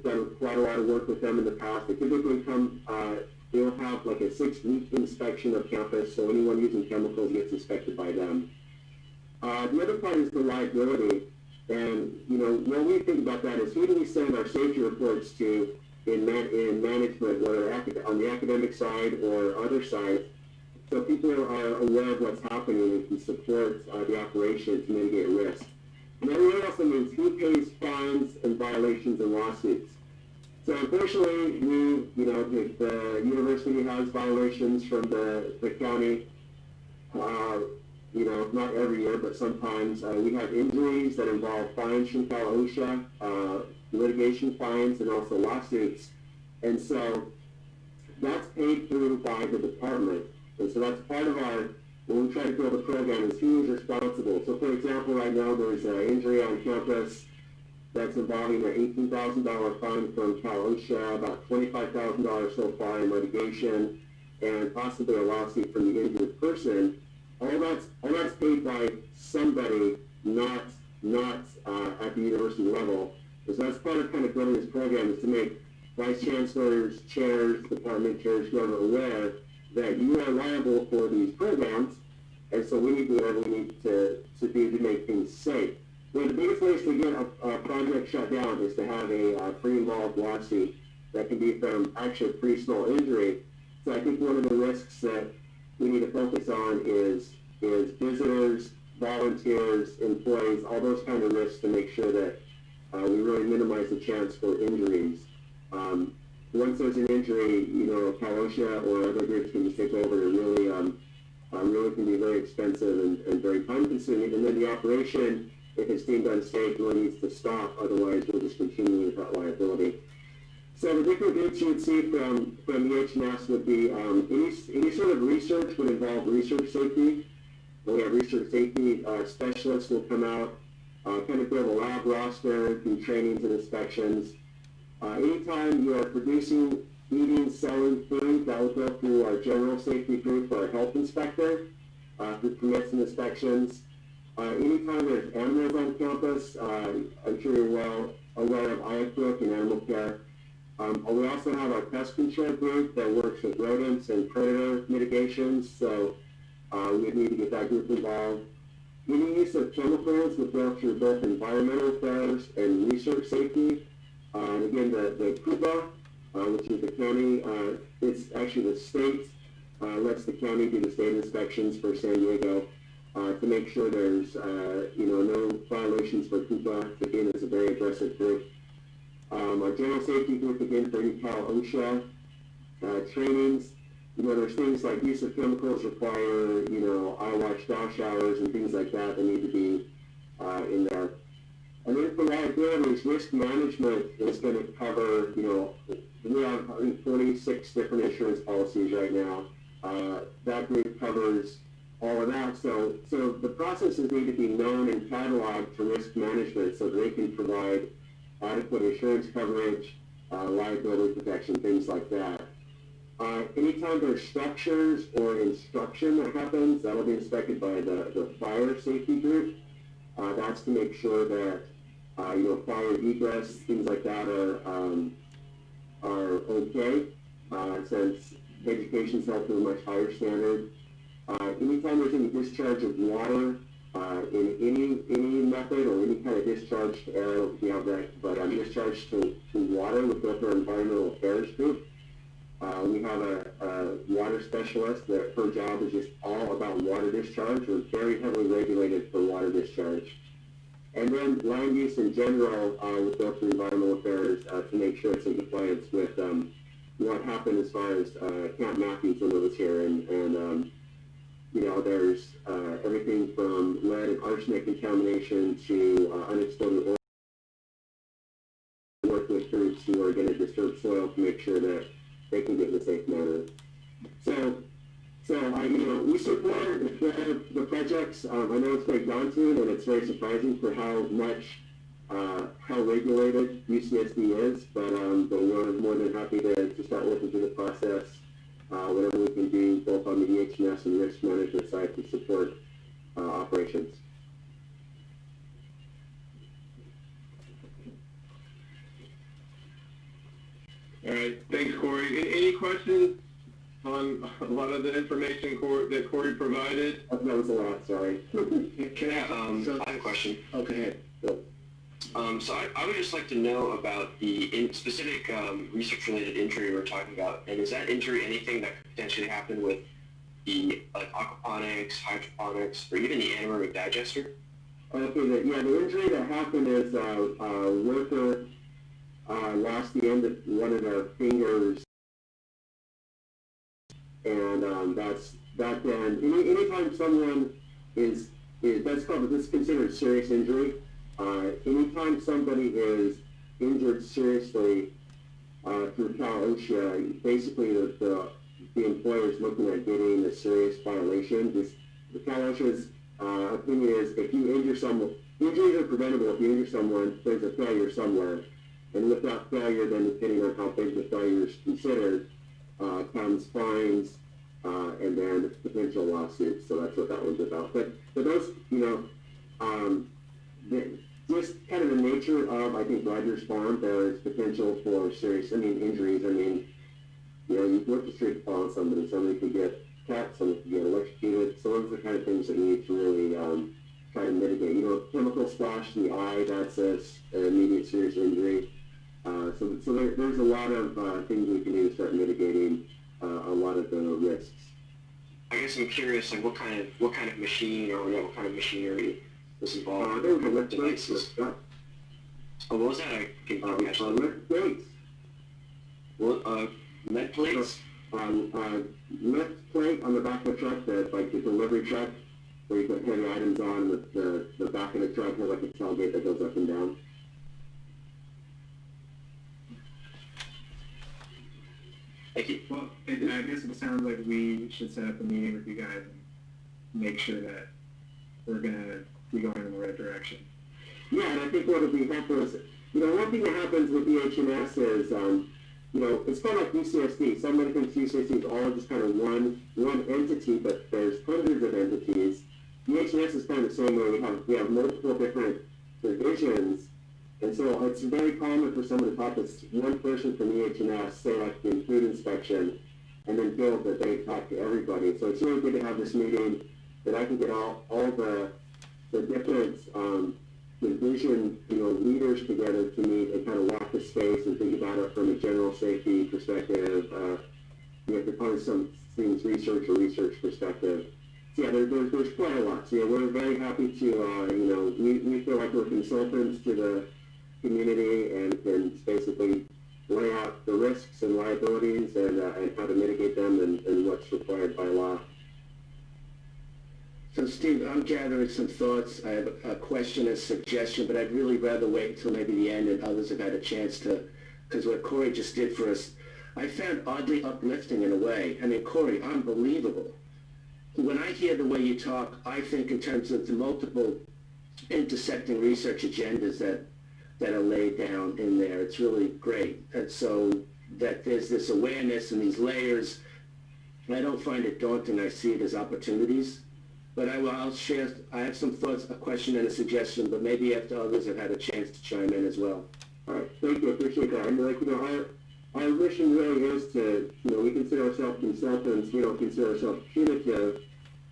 done quite a lot of work with them in the past. They typically come, they'll have like a 6-week inspection of campus, so anyone using chemicals gets inspected by them. The other part is the liability. And, you know, when we think about that is who do we send our safety reports to in management, whether on the academic side or other sides, so people are aware of what's happening and can support the operation to mitigate risk. And that really also means who pays fines and violations and lawsuits. So unfortunately, the university has violations from the county, you know, not every year, but sometimes. We have injuries that involve fines from Cal OSHA, litigation fines, and also lawsuits. And so that's paid through by the department. And so that's part of our, when we try to build a program, is who is responsible. So for example, right now there's an injury on campus that's involving an $18,000 fine from Cal OSHA, about $25,000 so far in litigation, and possibly a lawsuit from the injured person. All that's paid by somebody, not at the university level. So that's part of kind of building this program, is to make vice chancellors, chairs, department chairs, whoever aware that you are liable for these programs, and so we need to do whatever we need to do to make things safe. One of the biggest ways to get a project shut down is to have a pre-involved lawsuit that can be from actually a pretty small injury. So I think one of the risks that we need to focus on is visitors, volunteers, employees, all those kind of risks to make sure that we really minimize the chance for injuries. Once there's an injury, you know, Cal OSHA or other groups can just take over. It really can be very expensive and very time consuming. And then the operation, if it's deemed unsafe, really needs to stop. Otherwise, we'll just continue with that liability. So the different groups you would see from EH&S would be any sort of research would involve research safety. We have research safety specialists will come out, kind of build a lab roster, do trainings and inspections. Anytime you are producing, eating, selling food, that will go through our general safety group or our health inspector, who permits and inspections. Anytime there's animals on campus, I'm sure you're well aware of Aquaponics and animal care. We also have our pest control group that works with rodents and predator mitigations, so we need to get that group involved. Any use of chemicals would go through both environmental affairs and research safety. Again, the CUPA, which is the county, it's actually the state lets the county do the state inspections for San Diego to make sure there's no violations for CUPA. Again, it's a very aggressive group. Our general safety group, again, for any Cal OSHA trainings. You know, there's things like use of chemicals require, you know, eye wash, down showers, and things like that need to be in there. And then for liabilities, risk management is going to cover, you know, we have, I think, 46 different insurance policies right now. That group covers all of that. So the processes need to be known and cataloged for risk management so that they can provide adequate insurance coverage, liability protection, things like that. Anytime there's structures or instruction that happens, that'll be inspected by the fire safety group. That's to make sure that fire egress, things like that are okay, since education's held to a much higher standard. Anytime there's any discharge of water in any method or any kind of discharge to air, we have that, but discharge to water with both our environmental affairs group. We have a water specialist that her job is just all about water discharge. We're very heavily regulated for water discharge. And then land use in general with both the environmental affairs to make sure it's in compliance with what happened as far as Camp Matthews when it was here. And you know, there's everything from lead and arsenic contamination to unexploded oil. Work with groups who are going to disturb soil to make sure that they can get in a safe manner. So you know, we support the projects. I know it's very daunting and it's very surprising for how much, how regulated UCSD is, but we're more than happy to start working through the process, whatever we can do, both on the EH&S and risk management side to support operations. All right, thanks, Corey. Any questions on a lot of the information that Corey provided? That was a lot, sorry. Can I have a question? Okay, go. So I would just like to know about the specific research-related injury we're talking about, and is that injury anything that could potentially happen with the aquaponics, hydroponics, or even the anaerobic digester? Okay, the injury that happened is a worker lost the end of one of their fingers, and that's then. Anytime someone is that's considered serious injury. Anytime somebody is injured seriously through Cal-OSHA, basically the employer is looking at getting a serious violation. The Cal-OSHA's opinion is if you injure someone, injuries are preventable. If you injure someone, there's a failure somewhere. And with that failure, then depending on how big the failure is considered, comes fines and then potential lawsuits. So that's what that one's about. But those, you know, just kind of the nature of, I think, Rogers Farm, there's potential for serious, injuries. You know, you work the street fall on somebody could get cut, somebody could get electrocuted. So those are the kind of things that you need to really try to mitigate. You know, chemical splash in the eye, that's an immediate serious injury. So there's a lot of things we can do to start mitigating a lot of the risks. I guess I'm curious, like what kind of machine or what kind of machinery was involved? There was a lift devices. Oh, what was that? I can catch that. Lift plates. What? Lead plates? Lift plate on the back of the truck, like the delivery truck, where you put heavy items on. With the back of the truck has like a tailgate that goes up and down. Thank you. Well, I guess it sounds like we should set up a meeting with you guys and make sure that we're going to be going in the right direction. Yeah, and I think what would be helpful is, you know, one thing that happens with EH&S is, you know, it's kind of like UCSD. Somebody thinks UCSD is all just kind of one entity, but there's hundreds of entities. EH&S is kind of the same way. We have multiple different divisions. And so it's very common for someone to talk to one person from EH&S, say like in food inspection, and then feel that they talk to everybody. So it's really good to have this meeting that I can get all the different division, you know, leaders together to meet and kind of walk the space and think about it from a general safety perspective. You have to find some things research perspective. So yeah, there's quite a lot. So yeah, we're very happy to, you know, we feel like we're consultants to the community and can basically lay out the risks and liabilities and how to mitigate them and what's required by law. So Steve, I'm gathering some thoughts. I have a question, a suggestion, but I'd really rather wait until maybe the end and others have had a chance to, because what Corey just did for us, I found oddly uplifting in a way. I mean, Corey, unbelievable. When I hear the way you talk, I think in terms of the multiple intersecting research agendas that are laid down in there. It's really great. And so that there's this awareness and these layers. I don't find it daunting. I see it as opportunities. But I'll share, I have some thoughts, a question and a suggestion, but maybe after others have had a chance to chime in as well. All right, thank you, I appreciate that. And like, you know, our mission really is to, you know, we consider ourselves consultants, we don't consider ourselves punitive,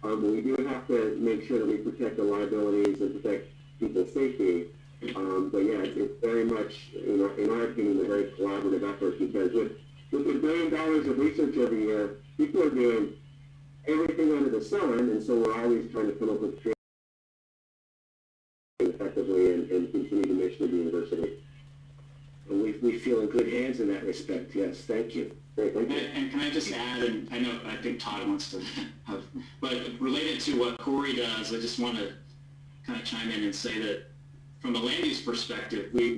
but we do have to make sure that we protect the liabilities and protect people's safety. But yeah, it's very much, in our opinion, a very collaborative effort, because with $1 billion of research every year, people are doing everything under the sun, and so we're always trying to come up with creative effectively and continue the mission of the university. And we feel in good hands in that respect. Yes, thank you. Great, thank you. And can I just add, and I think Todd wants to have, but related to what Corey does, I just want to kind of chime in and say that from a land use perspective, we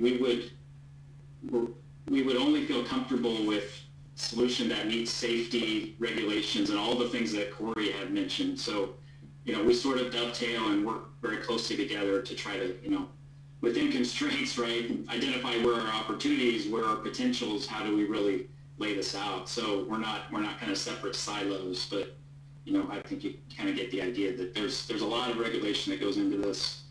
would only feel comfortable with solution that meets safety regulations and all the things that Corey had mentioned. So, we sort of dovetail and work very closely together to try to, within constraints, right, identify where our opportunities, where our potentials, how do we really lay this out. So we're not kind of separate silos, but, I think you kind of get the idea that there's a lot of regulation that goes into this.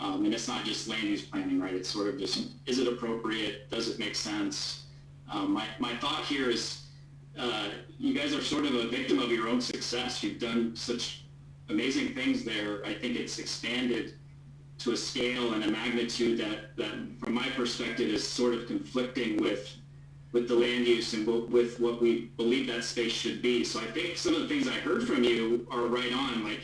And it's not just land use planning, right? It's sort of just, is it appropriate? Does it make sense? My thought here is you guys are sort of a victim of your own success. You've done such amazing things there. I think it's expanded to a scale and a magnitude that from my perspective is sort of conflicting with the land use and with what we believe that space should be. So I think some of the things I heard from you are right on, like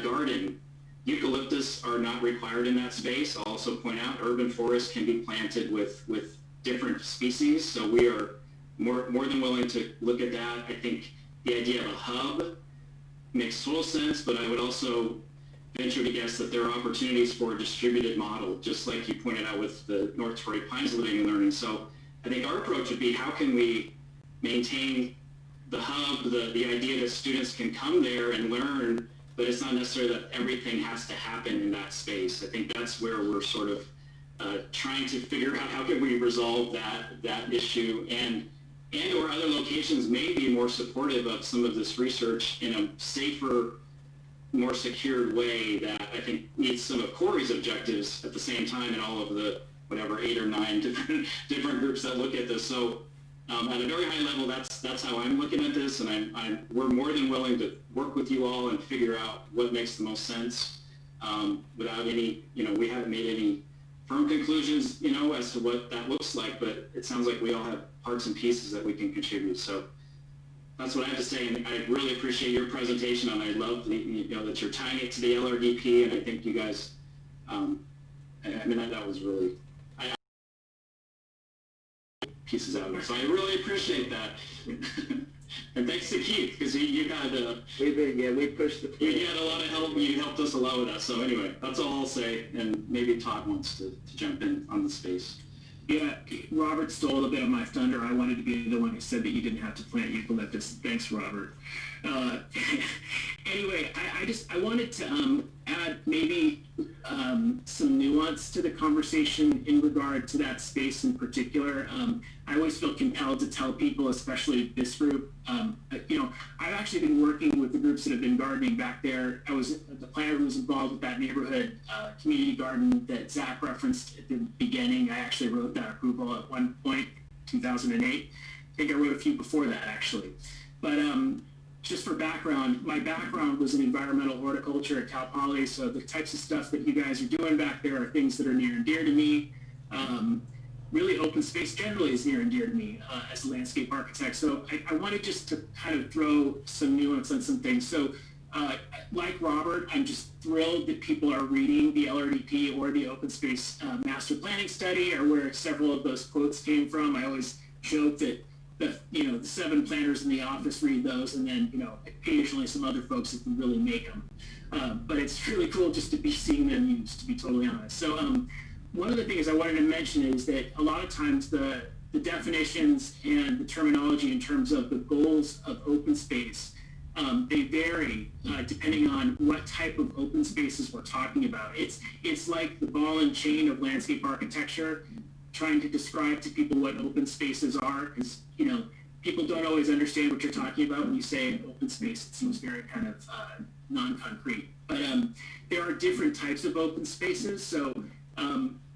garden. Eucalyptus are not required in that space. I'll also point out urban forests can be planted with different species. So we are more than willing to look at that. I think the idea of a hub makes total sense, but I would also venture to guess that there are opportunities for a distributed model, just like you pointed out with the North Torrey Pines Living and Learning. So I think our approach would be, how can we maintain the hub, the idea that students can come there and learn, but it's not necessarily that everything has to happen in that space. I think that's where we're sort of trying to figure out how can we resolve that issue, and or other locations may be more supportive of some of this research in a safer, more secured way that I think meets some of Corey's objectives at the same time, and all of the whatever 8 or 9 different groups that look at this. So at a very high level, that's how I'm looking at this, and we're more than willing to work with you all and figure out what makes the most sense without any, we haven't made any firm conclusions, as to what that looks like, but it sounds like we all have parts and pieces that we can contribute. So that's what I have to say, and I really appreciate your presentation, and I love that you're tying it to the LRDP, and I think you guys, that was really, pieces out of it. So I really appreciate that. And thanks to Keith, because you had we pushed the you had a lot of help. You helped us a lot with that. So anyway, that's all I'll say, and maybe Todd wants to jump in on the space. Yeah, Robert stole a bit of my thunder. I wanted to be the one who said that you didn't have to plant eucalyptus. Thanks, Robert. Anyway, I wanted to add maybe some nuance to the conversation in regard to that space in particular. I always feel compelled to tell people, especially this group, I've actually been working with the groups that have been gardening back there. I was the planner who was involved with that neighborhood community garden that Zach referenced at the beginning. I actually wrote that approval at one point, 2008. I think I wrote a few before that, actually. But just for background, my background was in environmental horticulture at Cal Poly, so the types of stuff that you guys are doing back there are things that are near and dear to me. Really, open space generally is near and dear to me as a landscape architect. So I wanted just to kind of throw some nuance on some things. So like Robert, I'm just thrilled that people are reading the LRDP or the open space master planning study, or where several of those quotes came from. I always joke that the 7 planners in the office read those, and then occasionally some other folks that can really make them. But it's really cool just to be seeing them used, to be totally honest. So one of the things I wanted to mention is that a lot of times the definitions and the terminology in terms of the goals of open space, they vary depending on what type of open spaces we're talking about. It's like the ball and chain of landscape architecture, trying to describe to people what open spaces are, because people don't always understand what you're talking about when you say an open space. It seems very kind of non-concrete. But there are different types of open spaces. So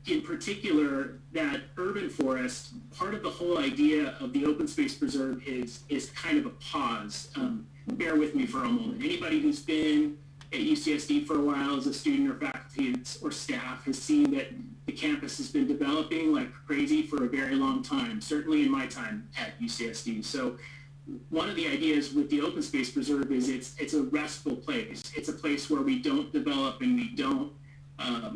in particular, that urban forest, part of the whole idea of the open space preserve is kind of a pause. Bear with me for a moment. Anybody who's been at UCSD for a while as a student or faculty or staff has seen that the campus has been developing like crazy for a very long time, certainly in my time at UCSD. So one of the ideas with the Open Space Preserve is it's a restful place. It's a place where we don't develop and we don't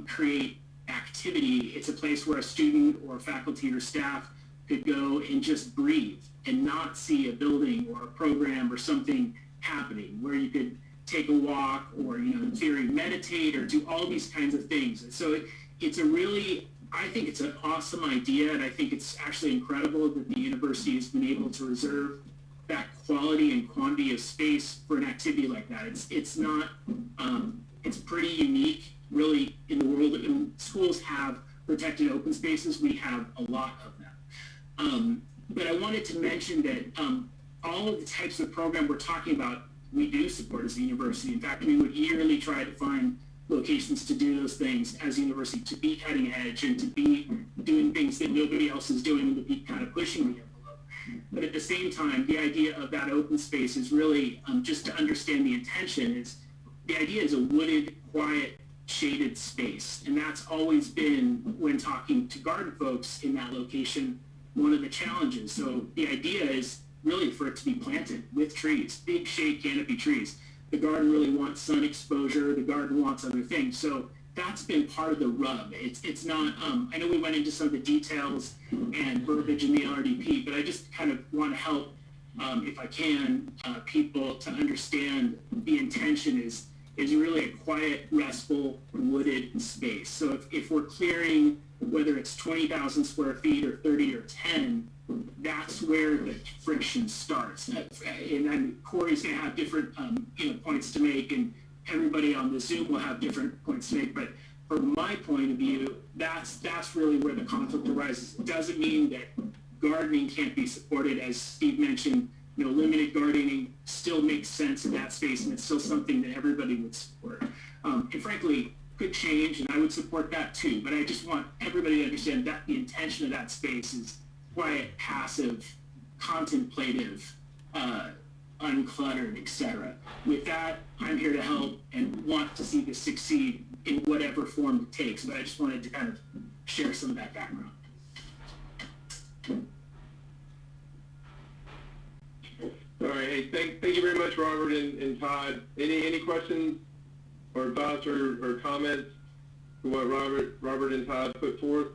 create activity. It's a place where a student or faculty or staff could go and just breathe and not see a building or a program or something happening, where you could take a walk or, in theory, meditate or do all these kinds of things. And so it's a really, I think it's an awesome idea, and I think it's actually incredible that the university has been able to reserve that quality and quantity of space for an activity like that. It's not, it's pretty unique, really, in the world. And schools have protected open spaces. We have a lot of them. But I wanted to mention that all of the types of program we're talking about, we do support as a university. In fact, we would yearly try to find locations to do those things as a university, to be cutting edge and to be doing things that nobody else is doing and to be kind of pushing the envelope. But at the same time, the idea of that open space is really, just to understand the intention, is the idea is a wooded, quiet, shaded space. And that's always been, when talking to garden folks in that location, one of the challenges. So the idea is really for it to be planted with trees, big shade canopy trees. The garden really wants sun exposure. The garden wants other things. So that's been part of the rub. It's not, I know we went into some of the details and verbiage in the LRDP, but I just kind of want to help, if I can, people to understand the intention is really a quiet, restful, wooded space. So if we're clearing, whether it's 20,000 square feet or 30 or 10, that's where the friction starts. And then Corey's going to have different points to make, and everybody on the Zoom will have different points to make. But from my point of view, that's really where the conflict arises. It doesn't mean that gardening can't be supported. As Steve mentioned, limited gardening still makes sense in that space, and it's still something that everybody would support. And frankly, could change, and I would support that too. But I just want everybody to understand that the intention of that space is quiet, passive, contemplative, uncluttered, etc. With that, I'm here to help and want to see this succeed in whatever form it takes. But I just wanted to kind of share some of that background. All right. Hey, thank you very much, Robert and Todd. Any questions or thoughts or comments to what Robert and Todd put forth?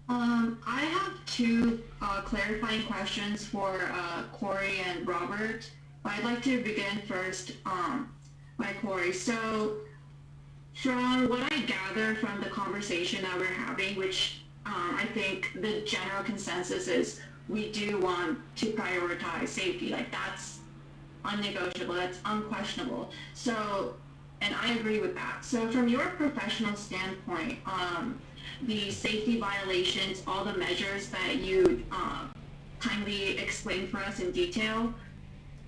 I have two clarifying questions for Corey and Robert. I'd like to begin first by Corey. So from what I gather from the conversation that we're having, which I think the general consensus is we do want to prioritize safety. Like, that's unnegotiable, that's unquestionable. So, and I agree with that. So from your professional standpoint, the safety violations, all the measures that you kindly explained for us in detail,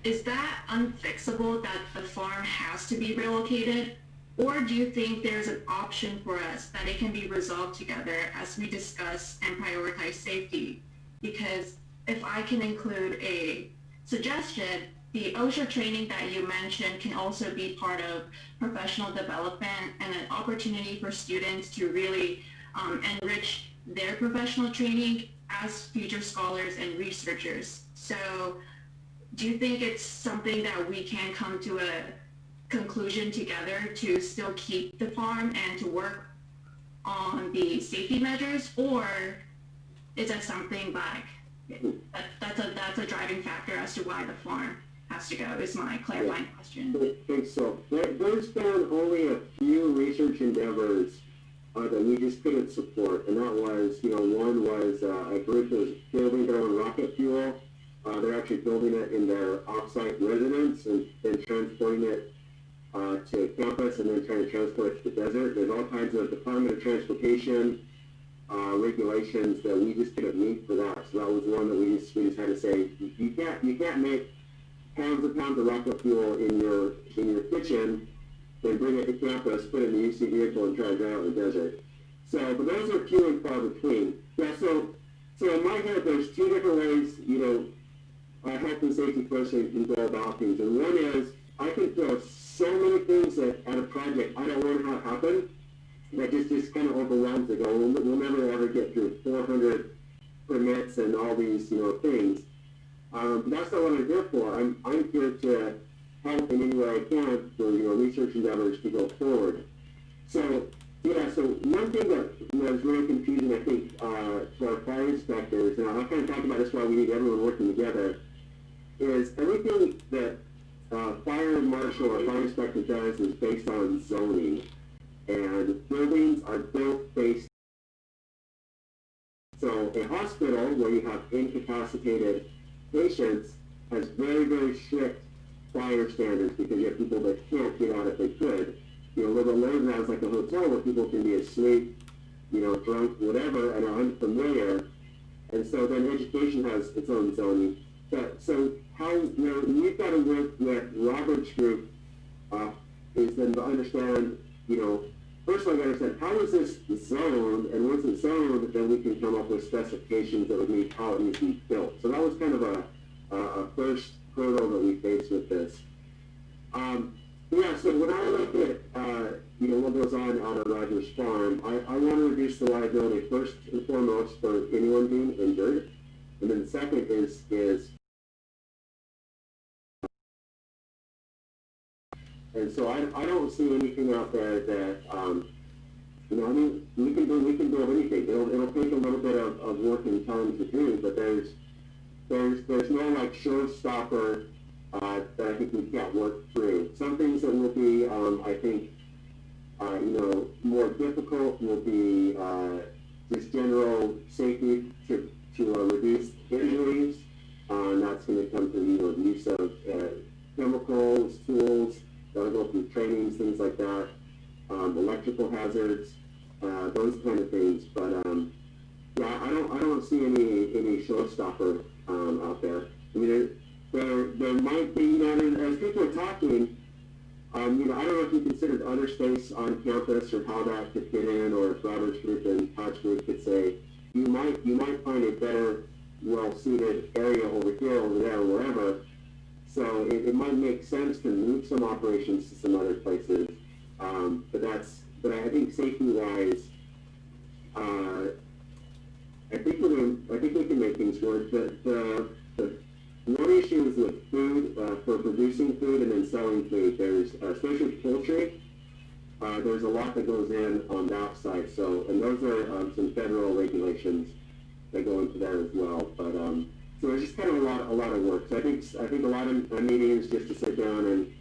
is that unfixable, that the farm has to be relocated? Or do you think there's an option for us that it can be resolved together as we discuss and prioritize safety? Because if I can include a suggestion, the OSHA training that you mentioned can also be part of professional development and an opportunity for students to really enrich their professional training as future scholars and researchers. So do you think it's something that we can come to a conclusion together to still keep the farm and to work on the safety measures, or is that something like that's a driving factor as to why the farm has to go, is my clarifying question. I think so. There's been only a few research endeavors that we just couldn't support, and that was, one was a group that was building their own rocket fuel. They're actually building it in their off-site residence and then transporting it to campus and then trying to transport it to the desert. There's all kinds of Department of Transportation regulations that we just couldn't meet for that. So that was one that we just had to say, you can't make pounds and pounds of rocket fuel in your kitchen, then bring it to campus, put it in the UC vehicle, and try to drive out in the desert. So, but those are few and far between. Yeah. So in my head, there's two different ways, health and safety person can go about things. And one is I can throw so many things at a project I don't want to have happen that just kind of overwhelms it. We'll never ever get through 400 permits and all these, things. But that's not what I'm here for. I'm here to help in any way I can for, research endeavors to go forward. So, so one thing that was really confusing, I think, to our fire inspectors, and I'll kind of talk about this why we need everyone working together, is everything that fire marshal or fire inspector does is based on zoning. And buildings are built based. So a hospital where you have incapacitated patients has very, very strict fire standards because you have people that can't get out if they could. A little lower than that is like a hotel where people can be asleep, drunk, whatever, and are unfamiliar. And so then education has its own zoning. So how, we've got to work with Robert's group is then to understand, first of all, I understand how is this zoned, and once it's zoned, then we can come up with specifications that would meet how it needs to be built. So that was kind of a first hurdle that we faced with this. So when I look at, what goes on out at Rogers Farm, I want to reduce the liability first and foremost for anyone being injured. And then the second is and so I don't see anything out there that, we can build anything. It'll take a little bit of work and time to do, but there's no like showstopper that I think we can't work through. Some things that will be, I think, more difficult will be just general safety to reduce injuries. And that's going to come through, the use of chemicals, tools, that'll go through trainings, things like that, electrical hazards, those kind of things. But I don't see any showstopper out there. I mean, there might be, as people are talking, I don't know if you considered other space on campus or how that could fit in, or if Robert's group and Todd's group could say, you might find a better, well-suited area over here, over there, wherever. So it might make sense to move some operations to some other places. But I think safety-wise, I think we can make things work. The one issue is with food, for producing food and then selling food. There's, especially poultry, there's a lot that goes in on that side. So, and those are some federal regulations that go into that as well. But so it's just kind of a lot of work. So I think a lot of meetings just to sit down and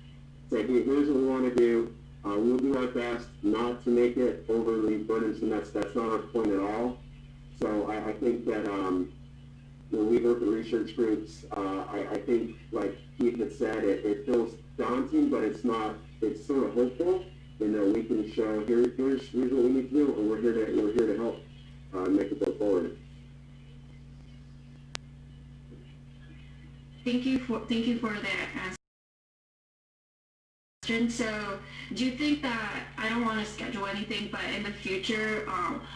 say, hey, here's what we want to do. We'll do our best not to make it overly burdensome. That's not our point at all. So I think that when we work with research groups, I think, like Keith had said, it feels daunting, but it's not. It's sort of hopeful in that we can show here's what we need to do, and we're here to help make it go forward. Thank you for that answer. So, do you think that, I don't want to schedule anything, but in the future,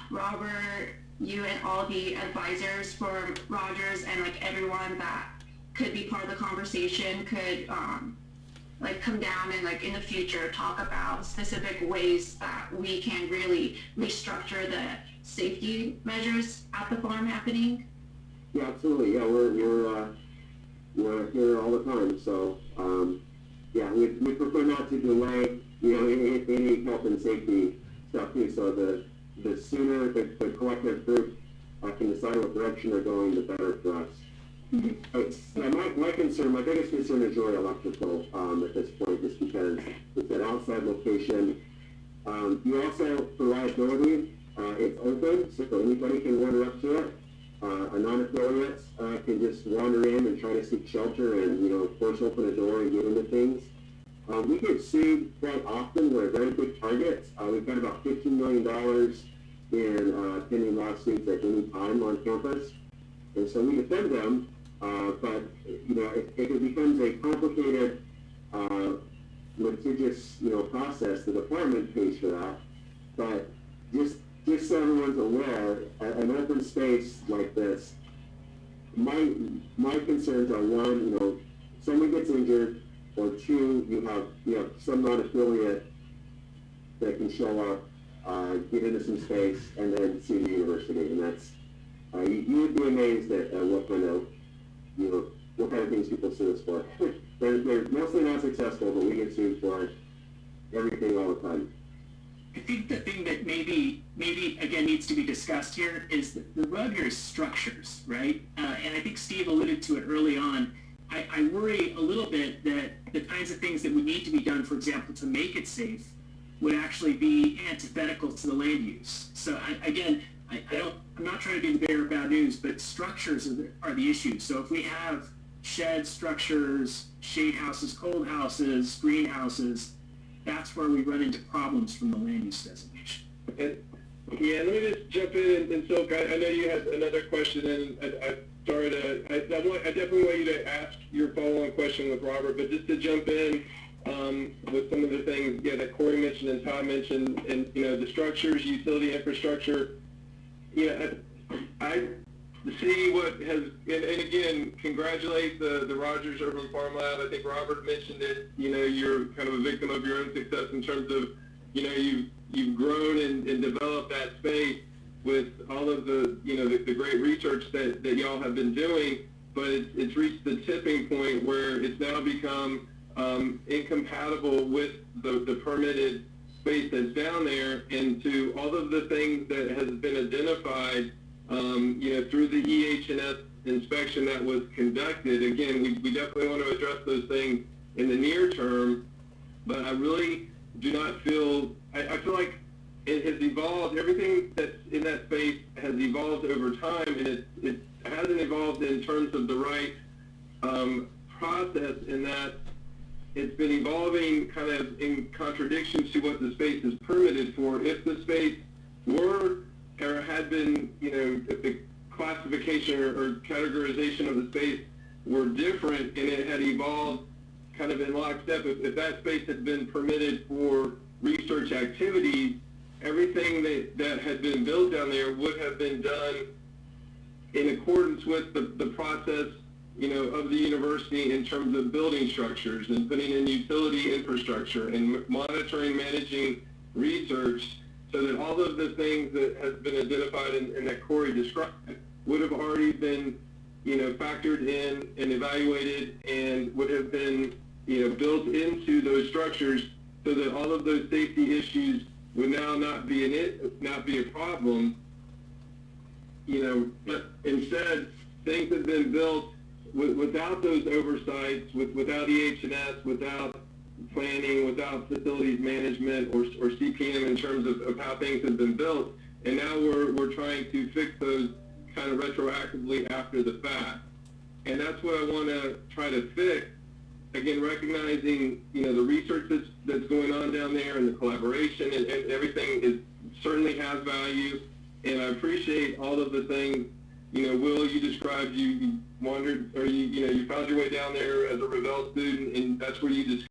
Robert, you and all the advisors for Rogers and like everyone that could be part of the conversation could like come down and like in the future talk about specific ways that we can really restructure the safety measures at the farm happening? Yeah, absolutely. Yeah, we're here all the time. So yeah, we prefer not to delay any health and safety stuff too. So the sooner the collective group can decide what direction they're going, the better for us. Mm-hmm. My biggest concern is really electrical at this point, just because it's an outside location. You also, for liability, it's open, so anybody can wander up to it. A non-affiliate can just wander in and try to seek shelter and, force open a door and get into things. We get sued quite often. We're a very big target. We've got about $15 million in pending lawsuits at any time on campus. And so we defend them, but, if it becomes a complicated, litigious, process, the department pays for that. But just so everyone's aware, an open space like this, my concerns are, one, someone gets injured, or two, you have some non-affiliate that can show up, get into some space, and then see the university. And that's, you would be amazed at what kind of, what kind of things people sue us for. they're mostly not successful, but we get sued for everything all the time. I think the thing that maybe again needs to be discussed here is that the rub here is structures, right? And I think Steve alluded to it early on. I worry a little bit that the kinds of things that would need to be done, for example, to make it safe, would actually be antithetical to the land use. So I'm not trying to be the bearer of bad news, but structures are the issue. So if we have shed structures, shade houses, cold houses, greenhouses, that's where we run into problems from the land use designation. And, yeah, let me just jump in, and Silk, I know you had another question, and I definitely want you to ask your follow-on question with Robert, but just to jump in with some of the things, that Corey mentioned and Todd mentioned, and, the structures, utility infrastructure, I see what has, and again, congratulate the Rogers Urban Farmlab. I think Robert mentioned it, you're kind of a victim of your own success in terms of, you've grown and developed that space with all of the, the great research that y'all have been doing, but it's reached the tipping point where it's now become incompatible with the permitted space that's down there, and to all of the things that has been identified, through the E.H.S. inspection that was conducted. Again, we definitely want to address those things in the near term, but I really do not feel, I feel like it has evolved, everything that's in that space has evolved over time, and it hasn't evolved in terms of the right process, in that it's been evolving kind of in contradiction to what the space is permitted for. If the space were or had been, if the classification or categorization of the space were different and it had evolved kind of in lockstep, if that space had been permitted for research activities, everything that had been built down there would have been done in accordance with the process, of the university in terms of building structures and putting in utility infrastructure and monitoring, managing research, so that all of the things that has been identified and that Corey described would have already been, factored in and evaluated, and would have been, built into those structures, so that all of those safety issues would now not be a problem. But instead, things have been built without those oversights, without EH&S, without planning, without facilities management or CPM in terms of how things have been built, and now we're trying to fix those kind of retroactively after the fact. And that's what I want to try to fix. Again, recognizing, the research that's going on down there, and the collaboration and everything certainly has value. And I appreciate all of the things, Will, you described, you wandered, or you found your way down there as a Revell student, and that's where you just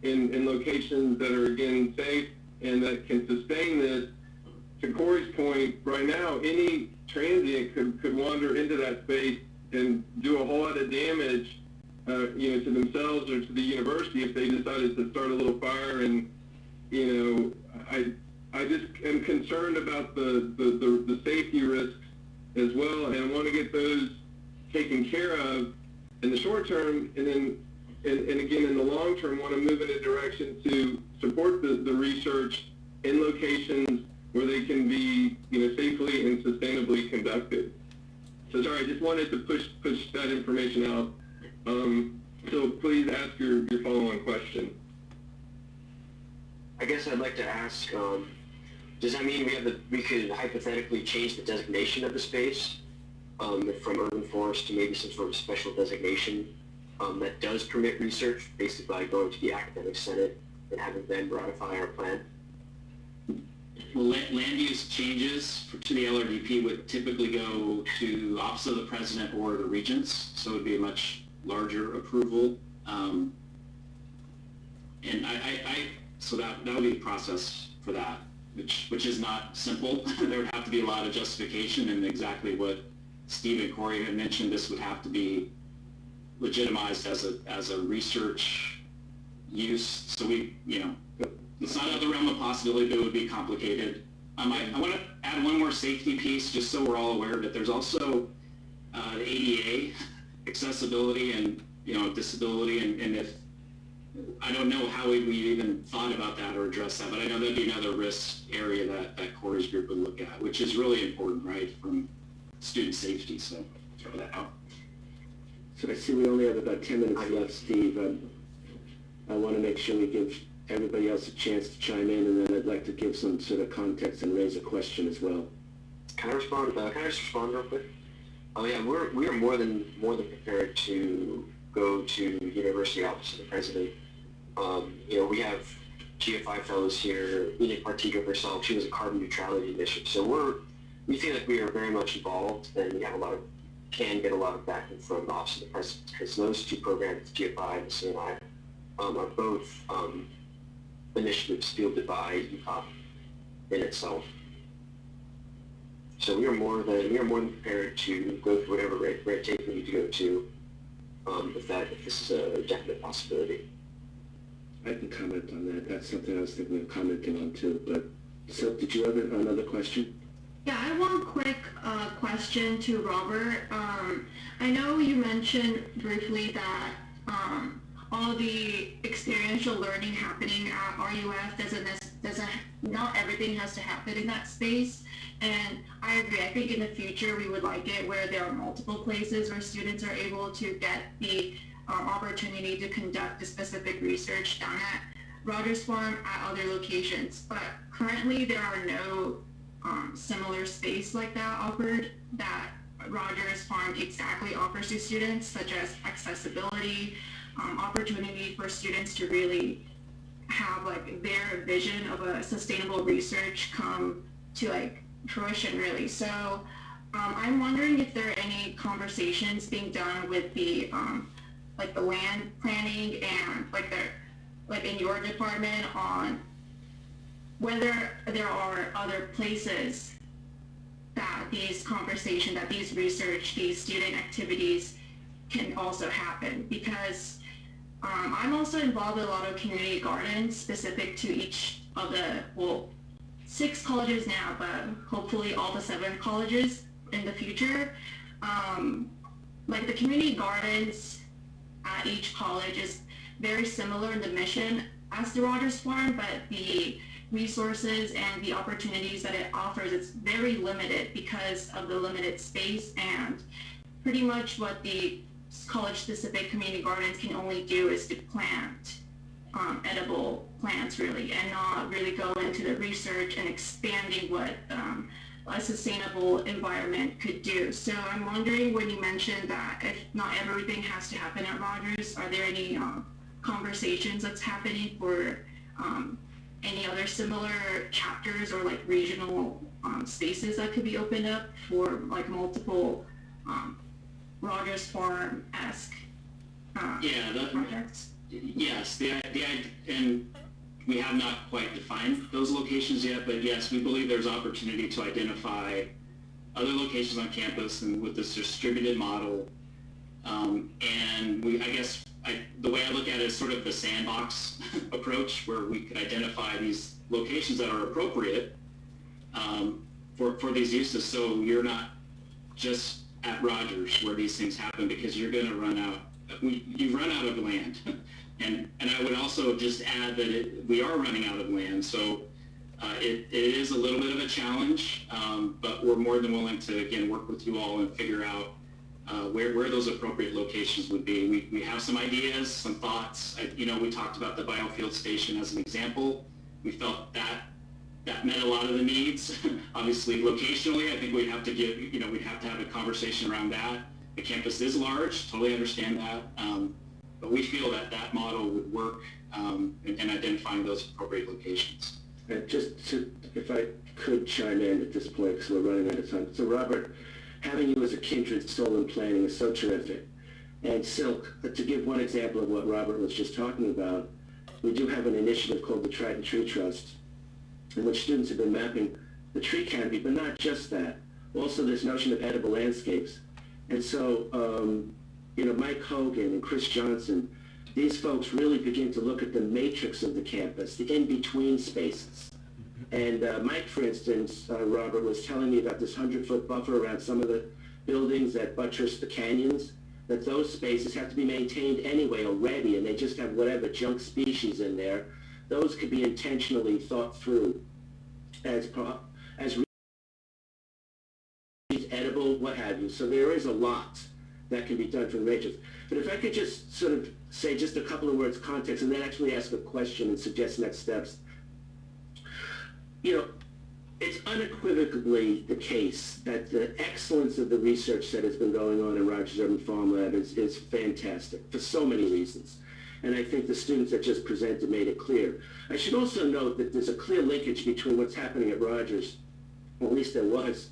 in locations that are, again, safe and that can sustain this. To Corey's point, right now, any transient could wander into that space and do a whole lot of damage, to themselves or to the university if they decided to start a little fire. And, I just am concerned about the safety risks as well, and I want to get those taken care of in the short term, and then, and again, in the long term, want to move in a direction to support the research in locations where they can be, safely and sustainably conducted. So sorry, I just wanted to push that information out. So please ask your follow-on question. I guess I'd like to ask, does that mean we could hypothetically change the designation of the space from urban forest to maybe some sort of special designation that does permit research, basically by going to the academic senate and having them ratify our plan? Well, land use changes to the LRDP would typically go to the office of the president or the regents, so it would be a much larger approval. And so that would be the process for that. which is not simple. There would have to be a lot of justification, and exactly what Steve and Corey had mentioned, this would have to be legitimized as a research use. So it's not out of the realm of possibility, but it would be complicated. I want to add one more safety piece, just so we're all aware that there's also the ADA, accessibility, and disability, and if I don't know how we even thought about that or addressed that, but I know that'd be another risk area that Corey's group would look at, which is really important, right, from student safety. So throw that out. So I see we only have about 10 minutes left, Steve. I want to make sure we give everybody else a chance to chime in, and then I'd like to give some sort of context and raise a question as well. Can I respond? Can I just respond real quick? Oh yeah, we are more than prepared to go to University Office of the President. We have GFI fellows here. Enid Partigo herself, she was a carbon neutrality initiative. So we feel like we are very much involved, and we have can get a lot of backing from the Office of the President, because those two programs, GFI and CNI, are both initiatives fielded by UCOP in itself. So we are more than prepared to go through whatever red tape we need to go to, if this is a definite possibility. I can comment on that. That's something I was thinking of commenting on too. But so, did you have another question? Yeah, I have one quick question to Robert. I know you mentioned briefly that all the experiential learning happening at R.U.F. doesn't not everything has to happen in that space. And I agree. I think in the future we would like it where there are multiple places where students are able to get the opportunity to conduct the specific research done at Rogers Farm at other locations. But currently there are no similar space like that offered that Rogers Farm exactly offers to students, such as accessibility, opportunity for students to really have their vision of a sustainable research come to fruition really. So I'm wondering if there are any conversations being done with the the land planning and in your department on whether there are other places that these conversations, that these research, these student activities can also happen. Because I'm also involved in a lot of community gardens specific to each of the, 6 colleges now, but hopefully all the 7 colleges in the future. The community gardens at each college is very similar in the mission as the Rogers Farm, but the resources and the opportunities that it offers, it's very limited because of the limited space, and pretty much what the college-specific community gardens can only do is to plant edible plants really, and not really go into the research and expanding what a sustainable environment could do. So I'm wondering, when you mentioned that if not everything has to happen at Rogers, are there any conversations that's happening for any other similar chapters or regional spaces that could be opened up for multiple Rogers Farm-esque projects? Yes, and we have not quite defined those locations yet, but yes, we believe there's opportunity to identify other locations on campus and with this distributed model. And the way I look at it is sort of the sandbox approach, where we could identify these locations that are appropriate for these uses. So you're not just at Rogers where these things happen, because you're going to run out. You've run out of land. And I would also just add that we are running out of land. So it is a little bit of a challenge, but we're more than willing to, again, work with you all and figure out where those appropriate locations would be. We have some ideas, some thoughts. We talked about the biofield station as an example. We felt that met a lot of the needs. Obviously, locationally, I think we'd have to have a conversation around that. The campus is large, totally understand that. But we feel that model would work in identifying those appropriate locations. And if I could chime in at this point, because we're running out of time. So Robert, having you as a kindred soul in planning is so terrific. And Silk, to give one example of what Robert was just talking about, we do have an initiative called the Triton Tree Trust, in which students have been mapping the tree canopy, but not just that. Also this notion of edible landscapes. And so, Mike Hogan and Chris Johnson, these folks really begin to look at the matrix of the campus, the in-between spaces. And Mike, for instance, Robert, was telling me about this 100-foot buffer around some of the buildings that buttress the canyons, that those spaces have to be maintained anyway already, and they just have whatever junk species in there. Those could be intentionally thought through as edible, what have you. So there is a lot that can be done for the matrix. But if I could just sort of say just a couple of words context and then actually ask a question and suggest next steps. It's unequivocally the case that the excellence of the research that has been going on in Rogers Urban Farmlab is fantastic for so many reasons. And I think the students that just presented made it clear. I should also note that there's a clear linkage between what's happening at Rogers, or at least there was,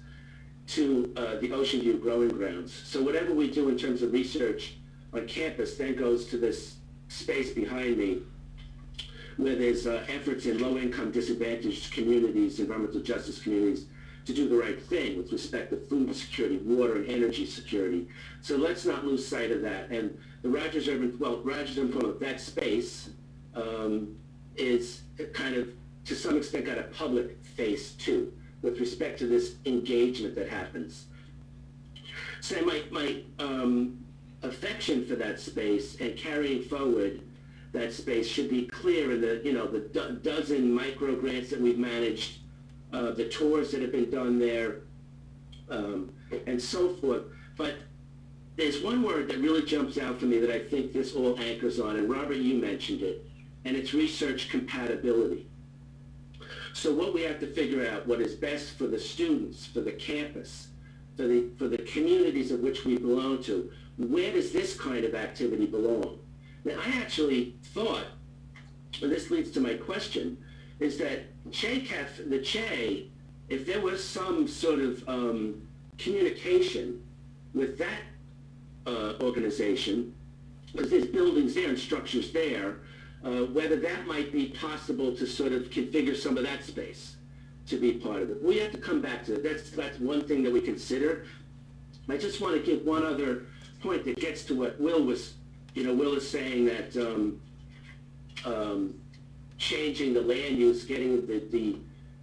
to the Ocean View growing grounds. So whatever we do in terms of research on campus then goes to this space behind me where there's efforts in low-income disadvantaged communities, environmental justice communities, to do the right thing with respect to food security, water and energy security. So let's not lose sight of that. And the Rogers Urban Farmlab, that space is kind of, to some extent, got a public face too, with respect to this engagement that happens. So my affection for that space and carrying forward that space should be clear in the dozen micro grants that we've managed, the tours that have been done there, and so forth. But there's one word that really jumps out for me that I think this all anchors on, and Robert, you mentioned it, and it's research compatibility. So what we have to figure out, what is best for the students, for the campus, for the communities of which we belong to, where does this kind of activity belong? Now, I actually thought, and this leads to my question, is that the C.H.E, if there was some sort of communication with that organization, because there's buildings there and structures there, whether that might be possible to sort of configure some of that space to be part of it. We have to come back to it. That's one thing that we consider. I just want to give one other point that gets to what Will was, Will is saying that changing the land use, getting the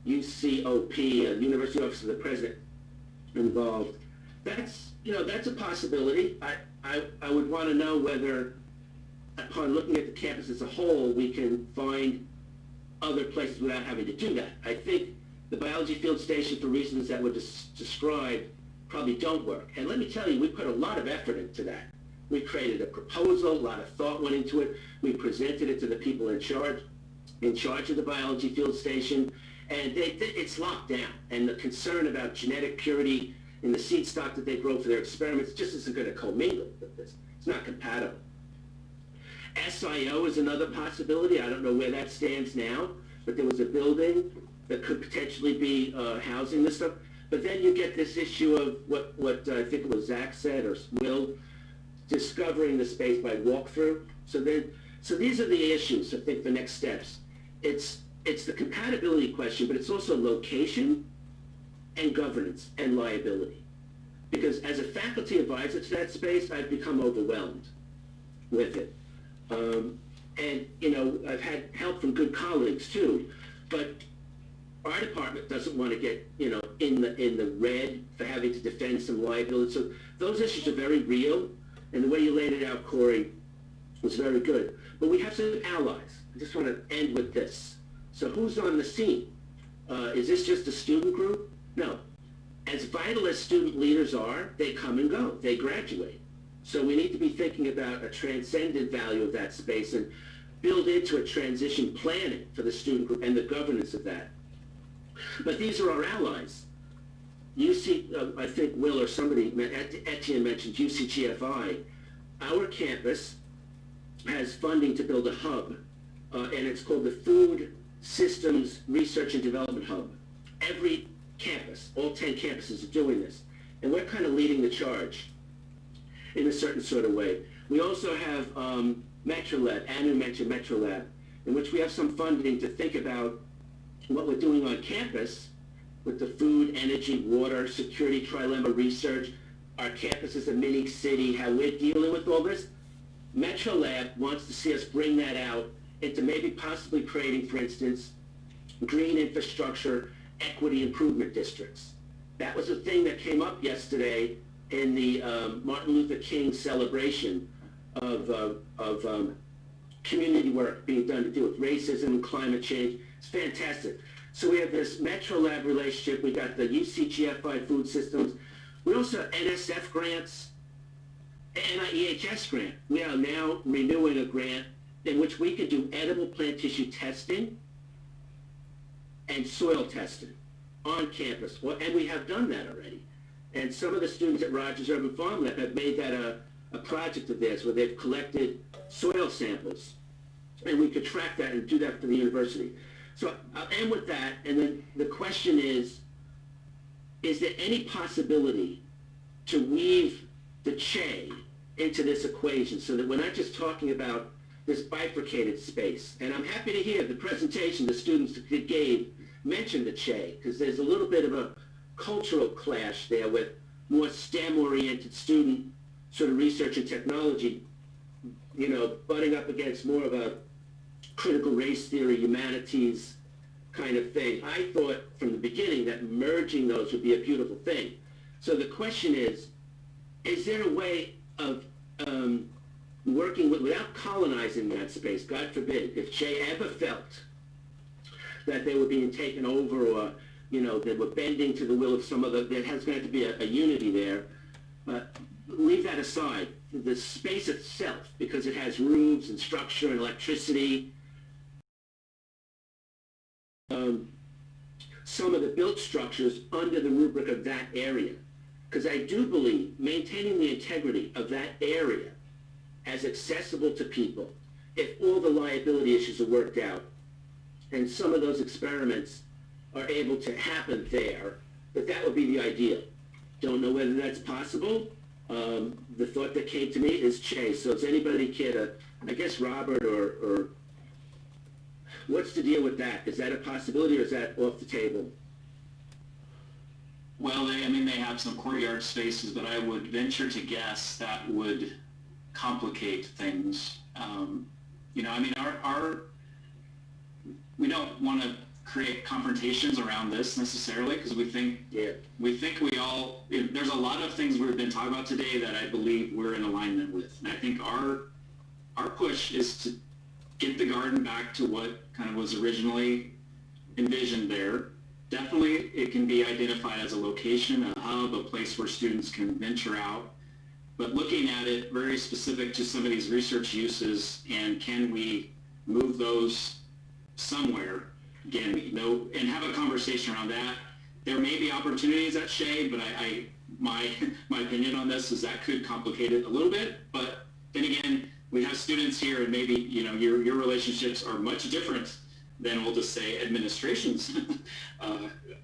UCOP, University Office of the President, involved. That's a possibility. I would want to know whether, upon looking at the campus as a whole, we can find other places without having to do that. I think the biology field station, for reasons that were described, probably don't work. And let me tell you, we put a lot of effort into that. We created a proposal, a lot of thought went into it. We presented it to the people in charge of the biology field station, and it's locked down. And the concern about genetic purity in the seed stock that they grow for their experiments just isn't going to commingle with this. It's not compatible. SIO is another possibility. I don't know where that stands now, but there was a building that could potentially be housing this stuff. But then you get this issue of what I think it was Zach said, or Will, discovering the space by walkthrough. So these are the issues, I think, the next steps. It's the compatibility question, but it's also location and governance and liability. Because as a faculty advisor to that space, I've become overwhelmed with it. And I've had help from good colleagues too, but our department doesn't want to get, in the red for having to defend some liability. So those issues are very real, and the way you laid it out, Corey, was very good. But we have some allies. I just want to end with this. So who's on the scene? Is this just a student group? No. As vital as student leaders are, they come and go. They graduate. So we need to be thinking about a transcendent value of that space and build into a transition planning for the student group and the governance of that. But these are our allies. I think Will or somebody, Etienne mentioned UCGFI. Our campus has funding to build a hub, and it's called the Food Systems Research and Development Hub. Every campus, all 10 campuses are doing this, and we're kind of leading the charge in a certain sort of way. We also have MetroLab, Anu mentioned MetroLab, in which we have some funding to think about what we're doing on campus with the food, energy, water, security trilemma research, our campus is a mini city, how we're dealing with all this. Metro Lab wants to see us bring that out into maybe possibly creating, for instance, green infrastructure equity improvement districts. That was a thing that came up yesterday in the Martin Luther King celebration of community work being done to deal with racism and climate change. It's fantastic. So we have this Metro Lab relationship. We got the UCGFI food systems. We also have NSF grants, NIEHS grant. We are now renewing a grant in which we could do edible plant tissue testing and soil testing on campus. And we have done that already. And some of the students at Rogers Urban Farmlab have made that a project of theirs where they've collected soil samples. And we could track that and do that for the university. So I'll end with that. And then the question is there any possibility to weave the C.H.E. into this equation so that we're not just talking about this bifurcated space? And I'm happy to hear the presentation the students gave mentioned the C.H.E. because there's a little bit of a cultural clash there with more STEM-oriented student sort of research and technology, you know, butting up against more of a critical race theory, humanities kind of thing. I thought from the beginning that merging those would be a beautiful thing. So the question is there a way of working without colonizing that space? God forbid, if C.H.E. ever felt that they were being taken over or, you know, they were bending to the will of some other, there has going to be a unity there. Leave that aside. The space itself, because it has roofs and structure and electricity, some of the built structures under the rubric of that area. Because I do believe maintaining the integrity of that area as accessible to people, if all the liability issues are worked out, and some of those experiments are able to happen there, that would be the ideal. Don't know whether that's possible. The thought that came to me is C.H.E. So does anybody care to, I guess Robert or what's the deal with that? Is that a possibility or is that off the table? Well, they have some courtyard spaces, but I would venture to guess that would complicate things. You know, I mean, we don't want to create confrontations around this necessarily because we think there's a lot of things we've been talking about today that I believe we're in alignment with. And I think our push is to get the garden back to what kind of was originally envisioned there. Definitely it can be identified as a location, a hub, a place where students can venture out. But looking at it very specific to some of these research uses and can we move those somewhere, again, you know, and have a conversation around that. There may be opportunities at C.H.E., but my opinion on this is that could complicate it a little bit. But then again, we have students here, and maybe you know your relationships are much different than we'll just say administration's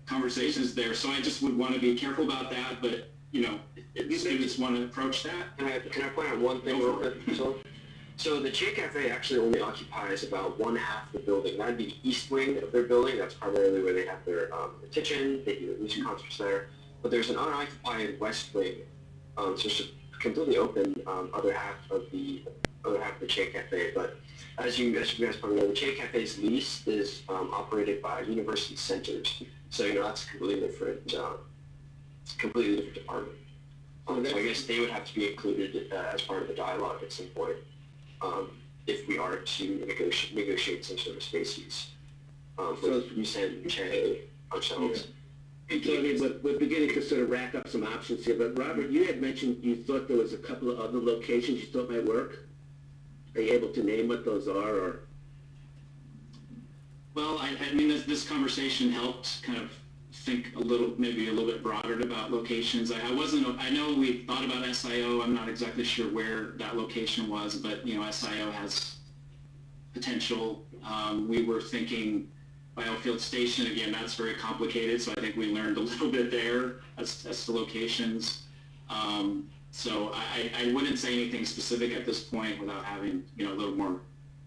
conversations there. So I just would want to be careful about that. But you know, if students want to approach that, can I point out one thing real quick? So the C.H.E. Cafe actually only occupies about one half the building. That'd be the east wing of their building. That's primarily where they have their kitchen. They do music concerts there. But there's an unoccupied west wing, so it's a completely open other half of the C.H.E. Cafe. But as you guys probably know, the C.H.E. Cafe's lease is operated by university centers. So you know that's a completely different department. So I guess they would have to be included as part of the dialogue at some point. If we are to negotiate some sort of space use. So you said C.H.E. ourselves. So I mean, we're beginning to sort of rack up some options here, but Robert, you had mentioned you thought there was a couple of other locations you thought might work. Are you able to name what those are? Or? Well, I mean, this conversation helped kind of think maybe a little bit broader about locations. I know we thought about SIO. I'm not exactly sure where that location was, but you know, SIO has potential. We were thinking Biofield Station, again, that's very complicated, so I think we learned a little bit there as to locations. So I wouldn't say anything specific at this point without having, you know, a little more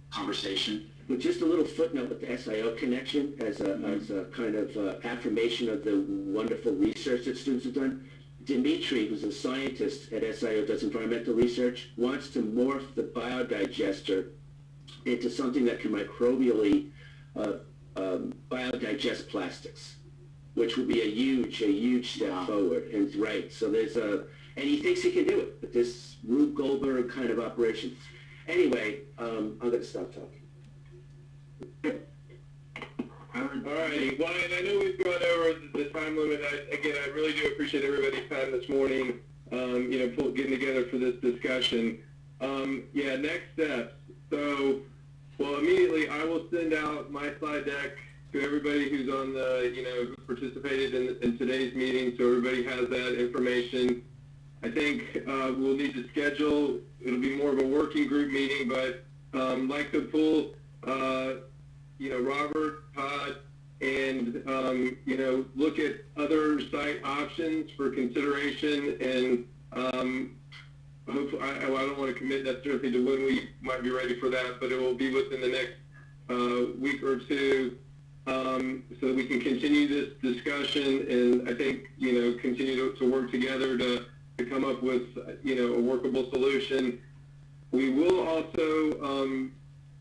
conversation. with just a little footnote with the SIO connection as a kind of affirmation of the wonderful research that students have done. Dimitri, who's a scientist at SIO, does environmental research, wants to morph the biodigester into something that can microbially biodigest plastics, which would be a huge step forward. And right, so there's and he thinks he can do it with this Rube Goldberg kind of operation. Anyway, I'm going to stop talking. All righty. Well, and I know we've gone over the time limit. I really do appreciate everybody's time this morning, getting together for this discussion. Next steps. So, immediately I will send out my slide deck to everybody who's on the, who participated in today's meeting, so everybody has that information. I think we'll need to schedule, it'll be more of a working group meeting, but like to pull, Robert, Todd, and, look at other site options for consideration, and hopefully, I don't want to commit necessarily to when we might be ready for that, but it will be within the next week or two, so that we can continue this discussion, and I think, continue to work together to come up with, a workable solution. We will also,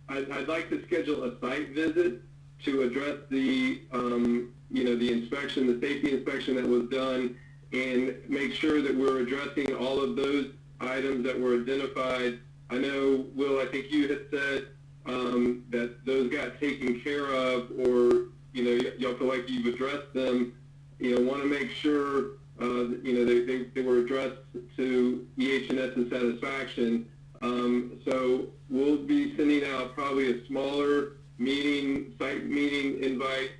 I'd like to schedule a site visit to address the, the inspection, the safety inspection that was done, and make sure that we're addressing all of those items that were identified. I know, Will, I think you had said that those got taken care of, or, y'all feel like you've addressed them. Want to make sure, they were addressed to EH&S's satisfaction. So we'll be sending out probably a smaller site meeting invite,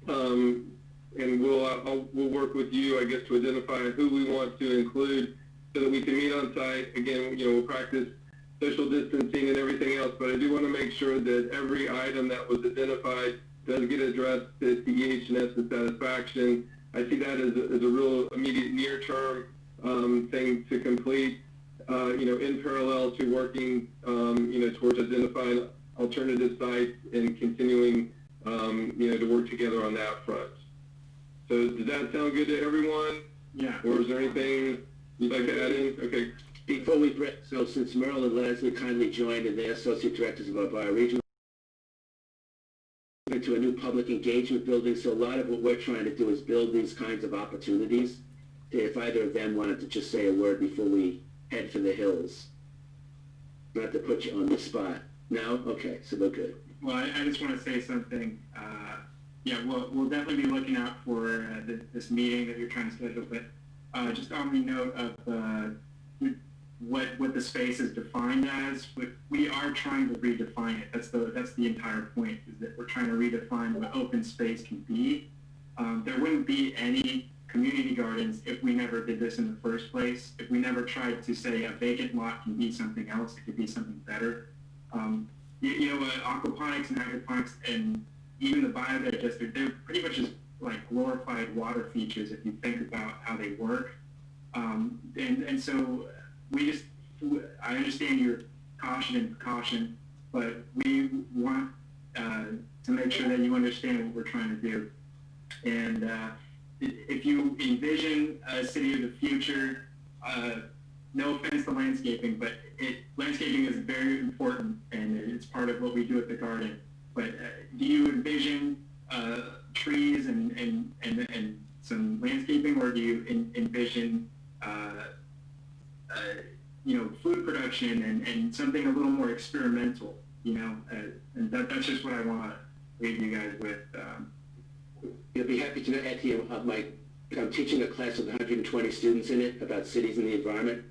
and we'll work with you, I guess, to identify who we want to include so that we can meet on site. Again, we'll practice social distancing and everything else, but I do want to make sure that every item that was identified does get addressed to EH&S's satisfaction. I see that as a real immediate near-term thing to complete, in parallel to working, towards identifying alternative sites and continuing, to work together on that front. So does that sound good to everyone? Yeah. Or is there anything you'd like to add in? Okay. Before we break, so since Merle and Leslie kindly joined and they're associate directors of our bioregional, into a new public engagement building, so a lot of what we're trying to do is build these kinds of opportunities. If either of them wanted to just say a word before we head for the hills. Not to put you on the spot. No? Okay, so we're good. Well, I just want to say something. We'll definitely be looking out for this meeting that you're trying to schedule, but just on the note of what the space is defined as, we are trying to redefine it. That's the entire point, is that we're trying to redefine what open space can be. There wouldn't be any community gardens if we never did this in the first place. If we never tried to say a vacant lot can be something else, it could be something better. Aquaponics and hydroponics and even the biodigester, they're pretty much just like glorified water features if you think about how they work. And so I understand your caution and precaution, but we want to make sure that you understand what we're trying to do. And if you envision a city of the future, no offense to landscaping, but landscaping is very important, and it's part of what we do at the garden. But do you envision trees and some landscaping, or do you envision food production and something a little more experimental? And that's just what I want to leave you guys with. You'll be happy to add here, I'm teaching a class with 120 students in it about cities and the environment,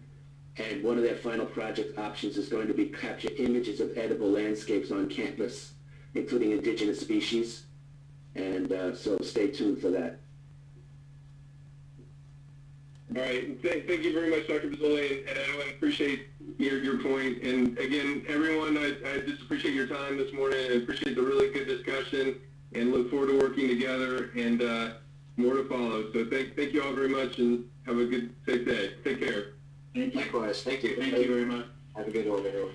and one of their final project options is going to be capture images of edible landscapes on campus, including indigenous species, and so stay tuned for that. All right, thank you very much, Dr. Pazzoli, and I appreciate your point. And again, everyone, I just appreciate your time this morning and appreciate the really good discussion, and look forward to working together, and more to follow. So thank you all very much, and have a good, safe day. Take care. Likewise. Thank you. Thank you very much. Have a good one, everyone.